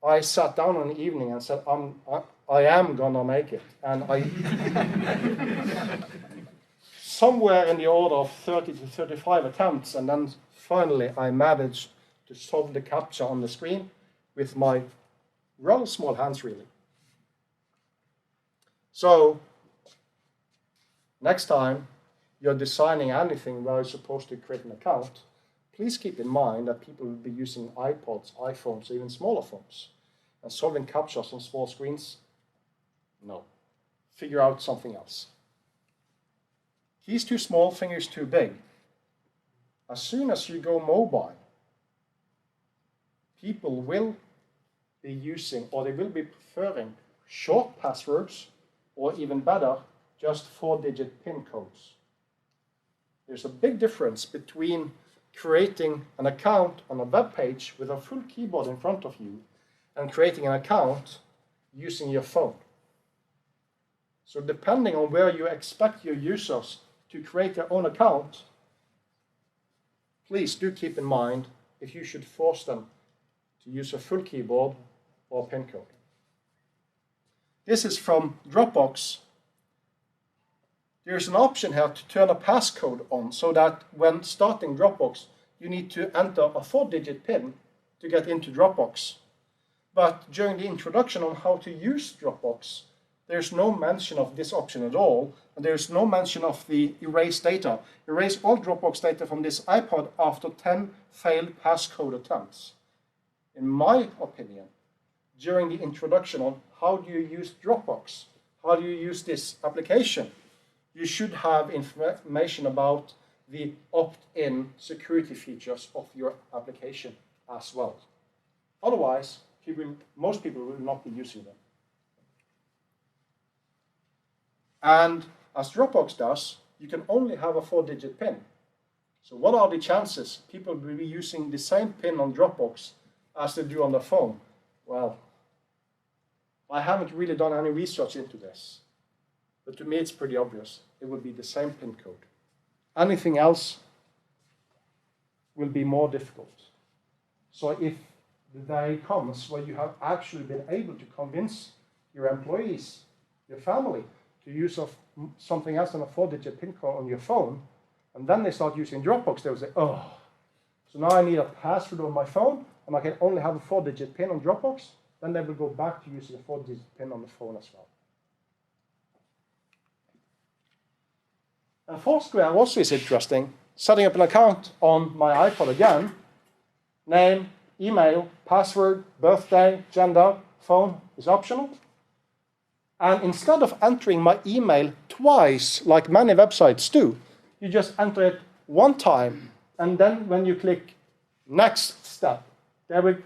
I sat down in the evening and said, I am gonna make it. And I somewhere in the order of 30 to 35 attempts, and then finally I managed to solve the CAPTCHA on the screen with my rather small hands, really. So next time you're designing anything where you're supposed to create an account, please keep in mind that people will be using iPods, iPhones, or even smaller phones. And solving CAPTCHAs on small screens, no. Figure out something else. Keys too small, fingers too big. As soon as you go mobile, people will be using, or they will be preferring, short passwords, or even better, just 4-digit PIN codes. There's a big difference between creating an account on a web page with a full keyboard in front of you and creating an account using your phone. So depending on where you expect your users to create their own account, please do keep in mind if you should force them to use a full keyboard or PIN code. This is from Dropbox. There's an option here to turn a passcode on so that when starting Dropbox, you need to enter a 4-digit PIN to get into Dropbox. But during the introduction on how to use Dropbox, there's no mention of this option at all, and there's no mention of the erase data. Erase all Dropbox data from this iPod after 10 failed passcode attempts. In my opinion, during the introduction on how do you use Dropbox, how do you use this application, you should have information about the opt-in security features of your application as well. Otherwise, most people will not be using them. And as Dropbox does, you can only have a 4-digit PIN. So what are the chances people will be using the same PIN on Dropbox as they do on their phone? Well, I haven't really done any research into this, but to me it's pretty obvious. It will be the same PIN code. Anything else will be more difficult. So if the day comes where you have actually been able to convince your employees, your family, to use something else than a 4-digit PIN code on your phone, and then they start using Dropbox, they will say, oh, so now I need a password on my phone, and I can only have a 4-digit PIN on Dropbox, then they will go back to using a 4-digit PIN on the phone as well. And Foursquare also is interesting. Setting up an account on my iPod again, name, email, password, birthday, gender, phone is optional. And instead of entering my email twice, like many websites do, you just enter it one time, and then when you click next step, they will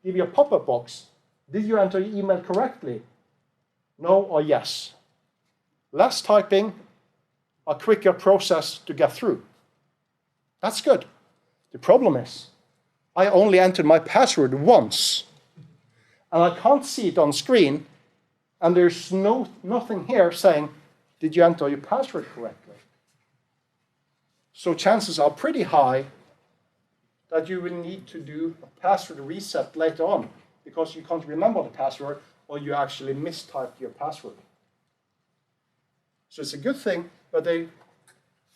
give you a pop-up box. Did you enter your email correctly? No or yes. Less typing, a quicker process to get through. That's good. The problem is, I only entered my password once, and I can't see it on screen, and there's nothing here saying, did you enter your password correctly? So chances are pretty high that you will need to do a password reset later on, because you can't remember the password, or you actually mistyped your password. So it's a good thing, but they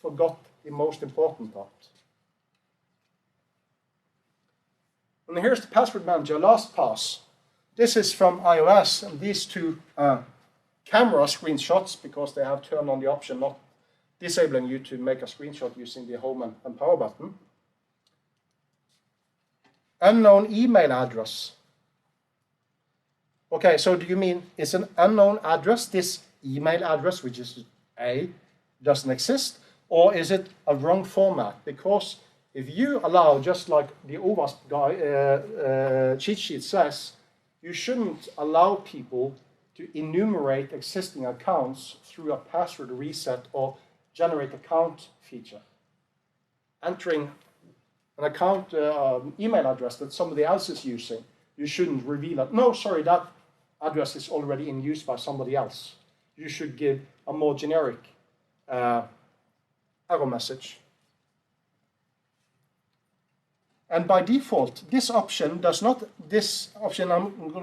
forgot the most important part. And here's the password manager, LastPass. This is from iOS, and these two camera screenshots, because they have turned on the option not disabling you to make a screenshot using the home and power button. Unknown email address. Okay, so do you mean it's an unknown address, this email address, which is A, doesn't exist, or is it a wrong format? Because if you allow, just like the Owasp guy, cheat sheet says, you shouldn't allow people to enumerate existing accounts through a password reset or generate account feature. Entering an account email address that somebody else is using, you shouldn't reveal that. No, sorry, that address is already in use by somebody else. You should give a more generic error message. And by default, this option I'm going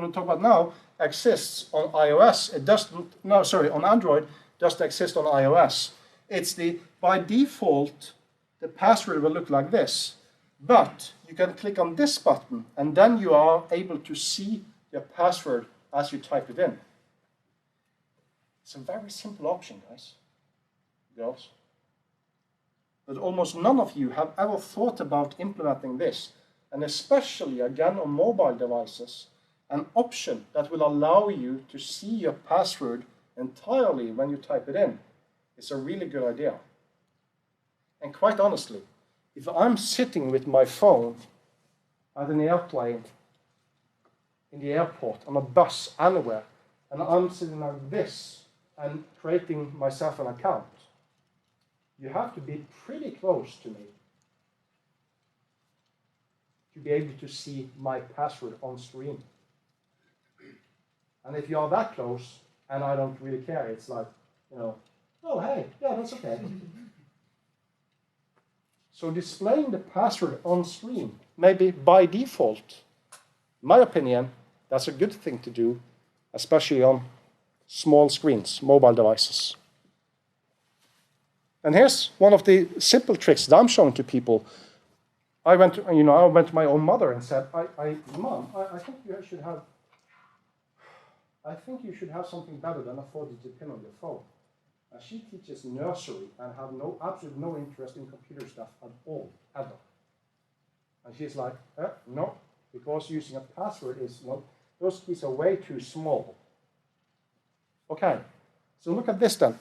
to talk about now exists on iOS. It doesn't, no, sorry, on Android, doesn't exist on iOS. It's by default, the password will look like this. But you can click on this button, and then you are able to see your password as you type it in. It's a very simple option, guys, girls. But almost none of you have ever thought about implementing this, and especially, again, on mobile devices, an option that will allow you to see your password entirely when you type it in. It's a really good idea. And quite honestly, if I'm sitting with my phone at an airplane, in the airport, on a bus, anywhere, and I'm sitting like this and creating myself an account, you have to be pretty close to me be able to see my password on screen. And if you are that close, and I don't really care, it's like, you know, oh, hey, yeah, that's okay. So displaying the password on screen, maybe by default, in my opinion, that's a good thing to do, especially on small screens, mobile devices. And here's one of the simple tricks that I'm showing to people. I went to my own mother and said, Mom, I think you should have something better than a 4-digit PIN on your phone. And she teaches nursery and have absolutely no interest in computer stuff at all, ever. And she's like, no, because using a password is not, those keys are way too small. Okay, so look at this then.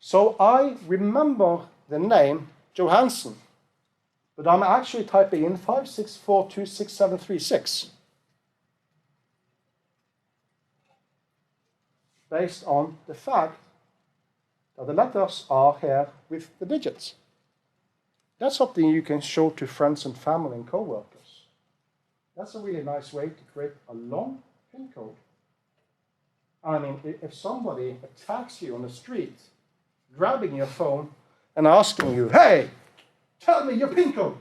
So I remember the name Johansson, but I'm actually typing in 564266736 based on the fact that the letters are here with the digits. That's something you can show to friends and family and co-workers. That's a really nice way to create a long PIN code. I mean, if somebody attacks you on the street, grabbing your phone and asking you, hey, tell me your PIN code.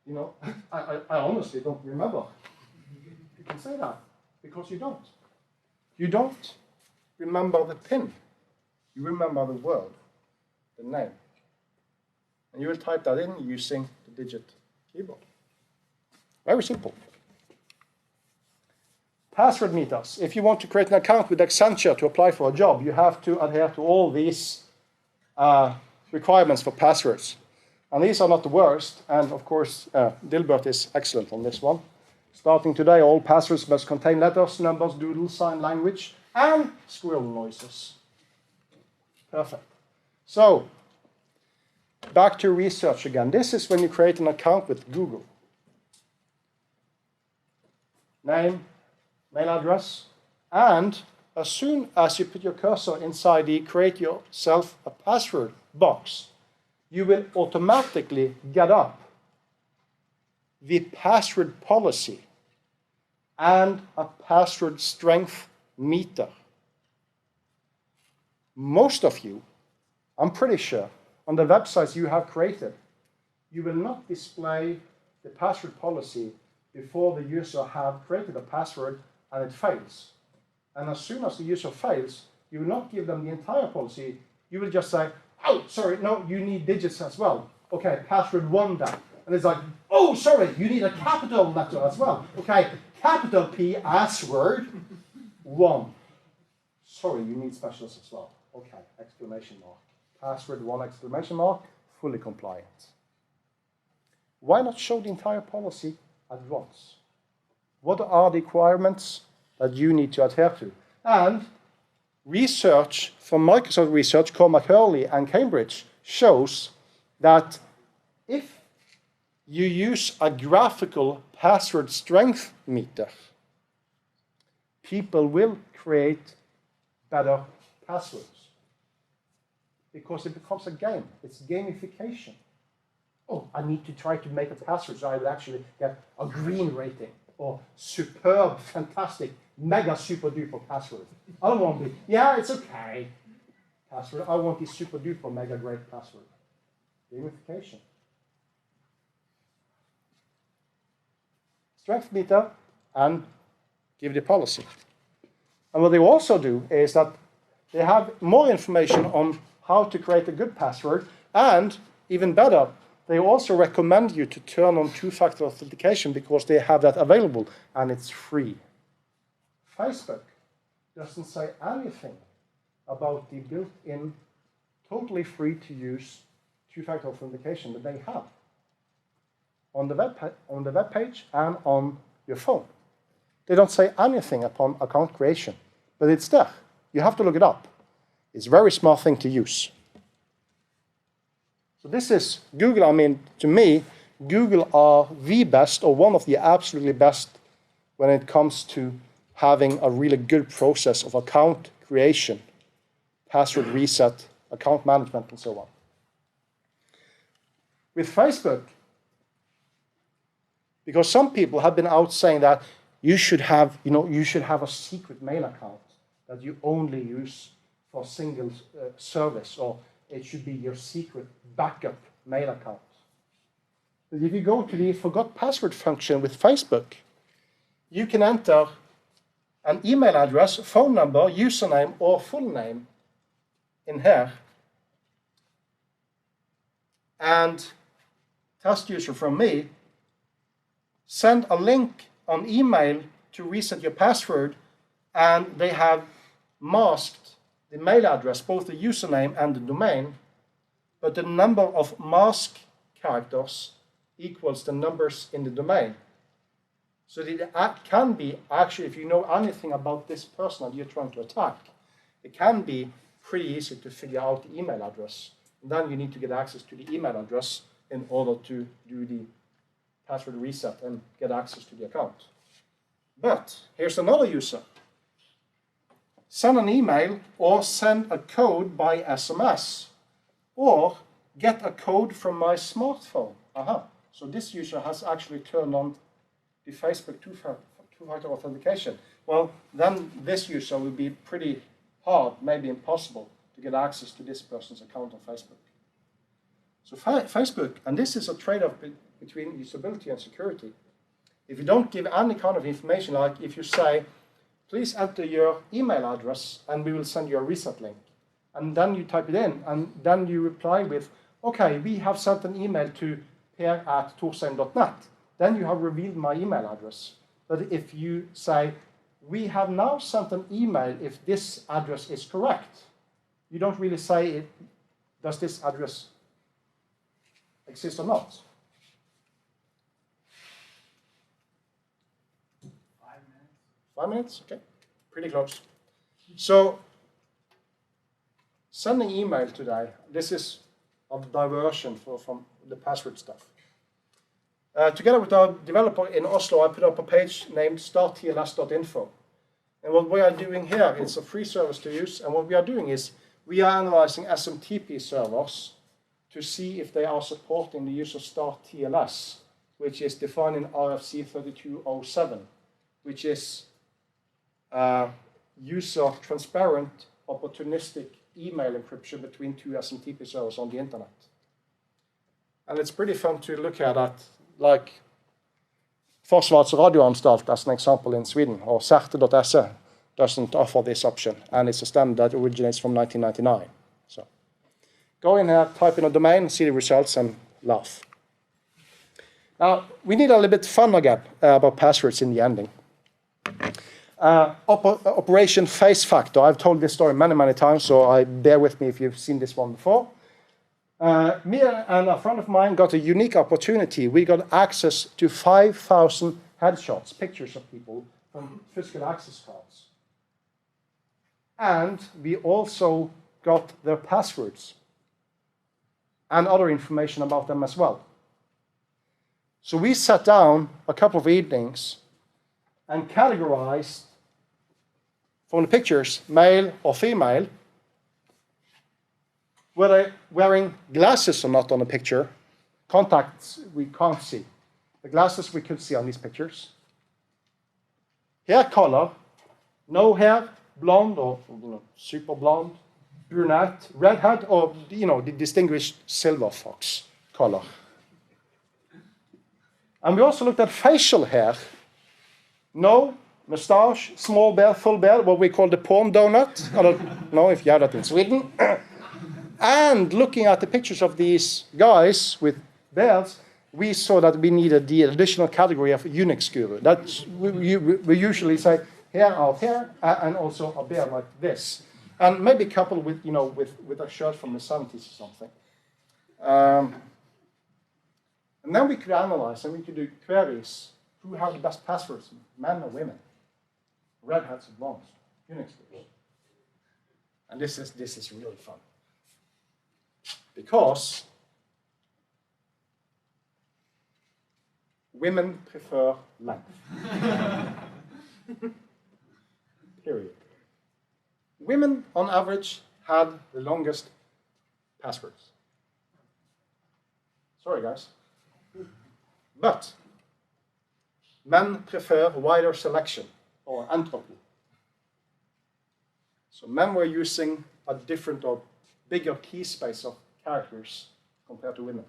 You know, I honestly don't remember. You can say that because you don't. You don't remember the PIN. You remember the word, the name. And you will type that in using the digit keyboard. Very simple. Password meters. If you want to create an account with Accenture to apply for a job, you have to adhere to all these requirements for passwords. And these are not the worst. And of course, Dilbert is excellent on this one. Starting today, all passwords must contain letters, numbers, doodles, sign language, and squirrel noises. Perfect. So, back to research again. This is when you create an account with Google. Name, mail address, and as soon as you put your cursor inside the create yourself a password box, you will automatically get up the password policy and a password strength meter. Most of you, I'm pretty sure, on the websites you have created, you will not display the password policy before the user have created a password and it fails. And as soon as the user fails, you will not give them the entire policy. You will just say, oh, sorry, no, you need digits as well. Okay, password 1 then. And it's like, oh, sorry, you need a capital letter as well. Okay, capital P, password 1. Sorry, you need specials as well. Okay, exclamation mark. Password 1, exclamation mark, fully compliant. Why not show the entire policy at once? What are the requirements that you need to adhere to? And research from Microsoft Research, Cormac Hurley and Cambridge shows that if you use a graphical password strength meter, people will create better passwords. Because it becomes a game. It's gamification. Oh, I need to try to make a password so I will actually get a green rating. Or superb, fantastic, mega super duper password. I don't want to be, yeah, it's okay. Password. I want the super duper mega great password. Gamification. Strength meter and give the policy. And what they also do is that they have more information on how to create a good password, and even better, they also recommend you to turn on two-factor authentication because they have that available and it's free. Facebook doesn't say anything about the built-in, totally free to use two-factor authentication that they have on the web page and on your phone. They don't say anything upon account creation, but it's there. You have to look it up. It's a very smart thing to use. So this is Google. I mean, to me, Google are the best, or one of the absolutely best, when it comes to having a really good process of account creation, password reset, account management, and so on. With Facebook, because some people have been out saying that you should have a secret mail account that you only use for single service, or it should be your secret backup mail account. But if you go to the forgot password function with Facebook, you can enter an email address, phone number, username, or full name in here. And test user from me, send a link on email to reset your password, and they have masked the mail address, both the username and the domain, but the number of mask characters equals the numbers in the domain. So it can be, actually, if you know anything about this person that you're trying to attack, it can be pretty easy to figure out the email address. And then you need to get access to the email address in order to do the password reset and get access to the account. But here's another user. Send an email or send a code by SMS or get a code from my smartphone. So this user has actually turned on the Facebook two-factor authentication. Well, then this user will be pretty hard, maybe impossible, to get access to this person's account on Facebook. So Facebook, and this is a trade-off between usability and security. If you don't give any kind of information, like if you say, please enter your email address and we will send you a reset link, and then you type it in, and then you reply with, okay, we have sent an email to per@thorsheim.net, then you have revealed my email address. But if you say, we have now sent an email if this address is correct, you don't really say, does this address exist or not? 5 minutes. 5 minutes? Okay, pretty close. So, sending email today, this is a diversion from the password stuff. Together with our developer in Oslo, I put up a page named starttls.info. And what we are doing here, it's a free service to use, and what we are doing is we are analyzing SMTP servers to see if they are supporting the use of starttls, which is defined in RFC 3207, which is user transparent opportunistic email encryption between two SMTP servers on the internet. And it's pretty fun to look at that, like Forsvarets radioanstalt as an example in Sweden, or certe.se doesn't offer this option, and it's a standard that originates from 1999. So go in here, type in a domain, see the results, and laugh. Now, we need a little bit fun again about passwords in the ending. Operation Face Factor. I've told this story many, many times, so bear with me if you've seen this one before. Me and a friend of mine got a unique opportunity. We got access to 5,000 headshots, pictures of people from physical access cards. And we also got their passwords and other information about them as well. So we sat down a couple of evenings and categorized from the pictures, male or female, whether wearing glasses or not on the picture. Contacts we can't see. The glasses we could see on these pictures. Hair color, no hair, blonde or super blonde, brunette, redhead, or the distinguished silver fox color. And we also looked at facial hair. No mustache, small beard, full beard, what we call the porn donut. I don't know if you have that in Sweden. And looking at the pictures of these guys with beards, we saw that we needed the additional category of Unix guru. That's, we usually say hair out here, and also a beard like this. And maybe coupled with, with a shirt from the 70s or something. And then we could analyze, and we could do queries. Who have the best passwords, men or women? Redheads or blondes? Unix gurus. And this is really fun. Because women prefer length. Period. Women, on average, had the longest passwords. Sorry, guys. But men prefer wider selection, or entropy. So men were using a different or bigger key space of characters compared to women.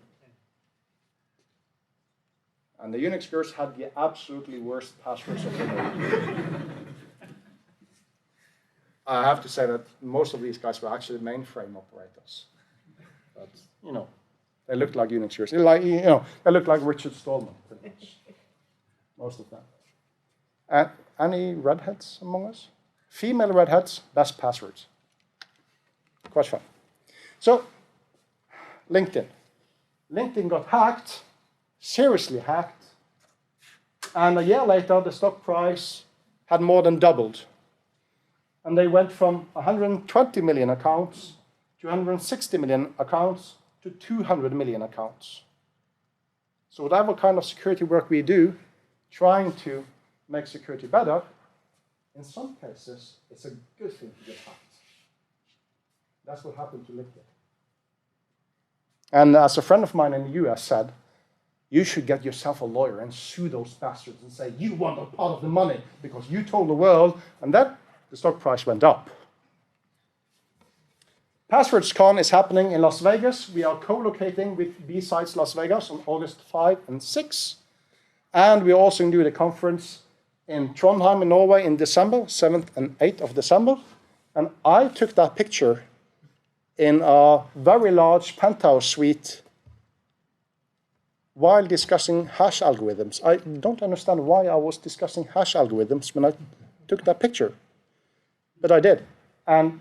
And the Unix girls had the absolutely worst passwords of the world. I have to say that most of these guys were actually mainframe operators. But, you know, they looked like Unix girls. They looked like Richard Stallman, pretty much. Most of them. Any redheads among us? Female redheads, best passwords. Quite fun. So, LinkedIn. LinkedIn got hacked, seriously hacked, and a year later the stock price had more than doubled. And they went from 120 million accounts to 160 million accounts to 200 million accounts. So whatever kind of security work we do, trying to make security better, in some cases, it's a good thing to get hacked. That's what happened to LinkedIn. And as a friend of mine in the US said, you should get yourself a lawyer and sue those bastards and say, you want a part of the money because you told the world, and then the stock price went up. PasswordsCon is happening in Las Vegas. We are co-locating with B-Sides Las Vegas on August 5 and 6. And we're also going to do the conference in Trondheim in Norway in December, 7th and 8th of December. And I took that picture in a very large penthouse suite while discussing hash algorithms. I don't understand why I was discussing hash algorithms when I took that picture. But I did. And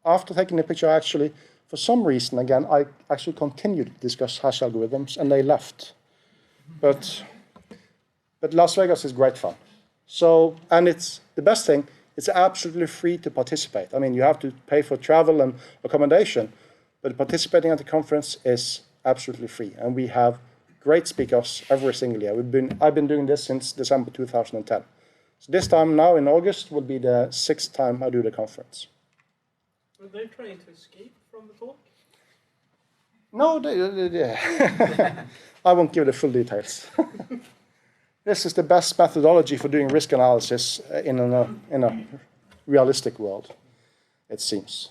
after taking the picture, actually, for some reason, again, I actually continued to discuss hash algorithms, and they left. But Las Vegas is great fun. So, and it's the best thing, it's absolutely free to participate. I mean, you have to pay for travel and accommodation, but participating at the conference is absolutely free. And we have great speakers every single year. I've been doing this since December 2010. So this time now in August will be the 6th time I do the conference. Were they trying to escape from the talk? No, I won't give the full details. This is the best methodology for doing risk analysis in a realistic world, it seems.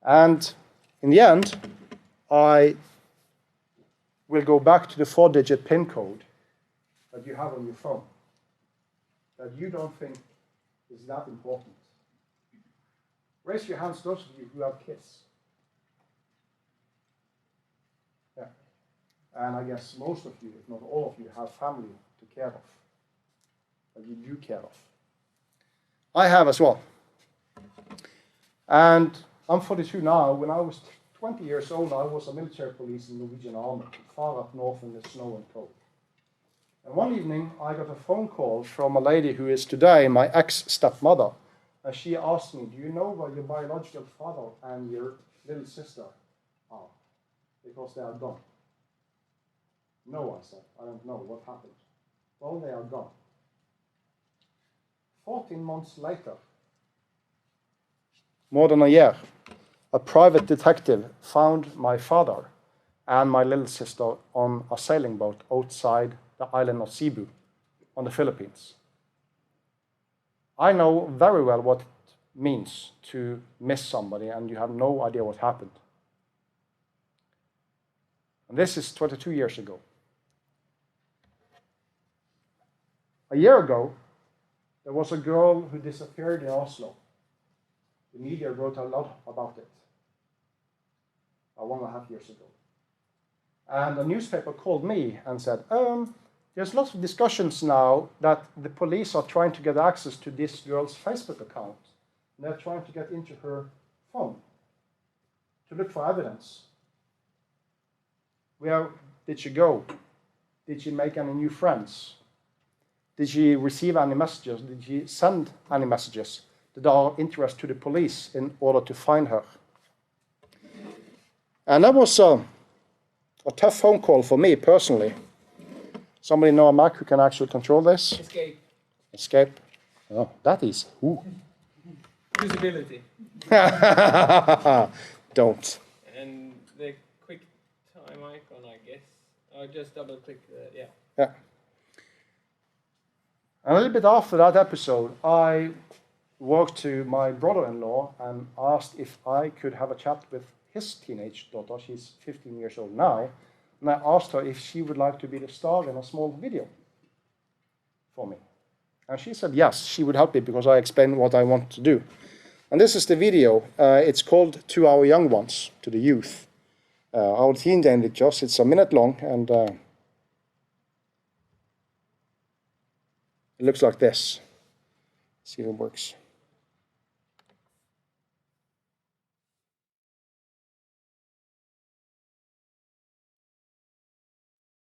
And in the end, I will go back to the 4-digit PIN code that you have on your phone, that you don't think is that important. Raise your hands, those of you who have kids. Yeah. And I guess most of you, if not all of you, have family to care of, that you do care of. I have as well. And I'm 42 now. When I was 20 years old, I was a military police in the Norwegian Army, far up north in the snow and cold. And one evening, I got a phone call from a lady who is today my ex-stepmother. And she asked me, do you know where your biological father and your little sister are? Because they are gone. No, I said, I don't know. What happened? Well, they are gone. 14 months later, more than a year, a private detective found my father and my little sister on a sailing boat outside the island of Cebu on the Philippines. I know very well what it means to miss somebody and you have no idea what happened. And this is 22 years ago. A year ago, there was a girl who disappeared in Oslo. The media wrote a lot about it. 1.5 years ago. And a newspaper called me and said, there's lots of discussions now that the police are trying to get access to this girl's Facebook account. And they're trying to get into her phone to look for evidence. Where did she go? Did she make any new friends? Did she receive any messages? Did she send any messages that are of interest to the police in order to find her? And that was a tough phone call for me personally. Somebody know a Mac who can actually control this? Escape. Escape. Oh, that is. Ooh. Usability. Don't. And the quick time icon, I guess. I'll just double click the, yeah. Yeah. And a little bit after that episode, I walked to my brother-in-law and asked if I could have a chat with his teenage daughter. She's 15 years old now. And I asked her if she would like to be the star in a small video for me. And she said yes, she would help me because I explained what I want to do. And this is the video. It's called To Our Young Ones, to the youth. Our teenagers. It's a minute long, and it looks like this. Let's see if it works.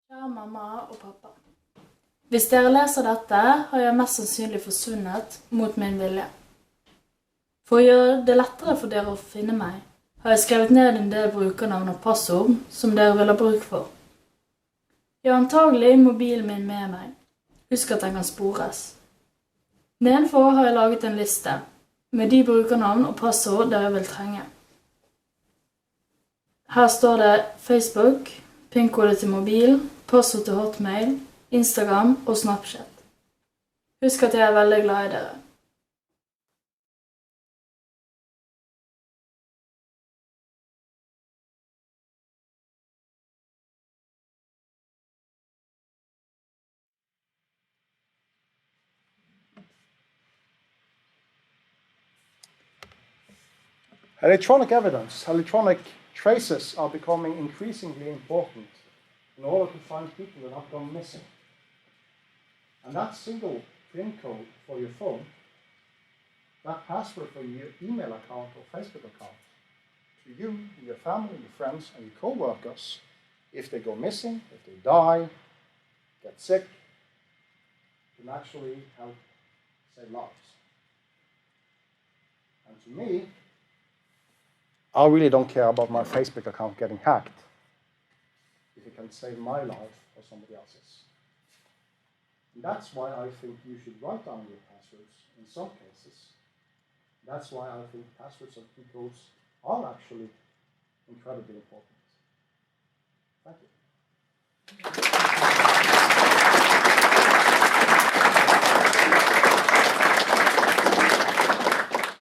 Kjære mamma og pappa. Hvis dere leser dette, har jeg mest sannsynlig forsvunnet mot min vilje. For å gjøre det lettere for dere å finne meg, har jeg skrevet ned en del brukernavn og passord som dere vil ha bruk for. Jeg har antagelig mobilen min med meg. Husk at den kan spores. Nedenfor har jeg laget en liste med de brukernavn og passord dere vil trenge. Her står det Facebook, PIN-kode til mobil, passord til Hotmail, Instagram og Snapchat. Husk at jeg er veldig glad i dere. Electronic evidence, electronic traces are becoming increasingly important in order to find people that have gone missing. And that single PIN code for your phone, that password for your email account or Facebook account, to you, your family, your friends, and your co-workers, if they go missing, if they die, get sick, can actually help save lives. And to me, I really don't care about my Facebook account getting hacked if it can save my life or somebody else's. And that's why I think you should write down your passwords in some cases. That's why I think passwords and key codes are actually incredibly important. Thank you.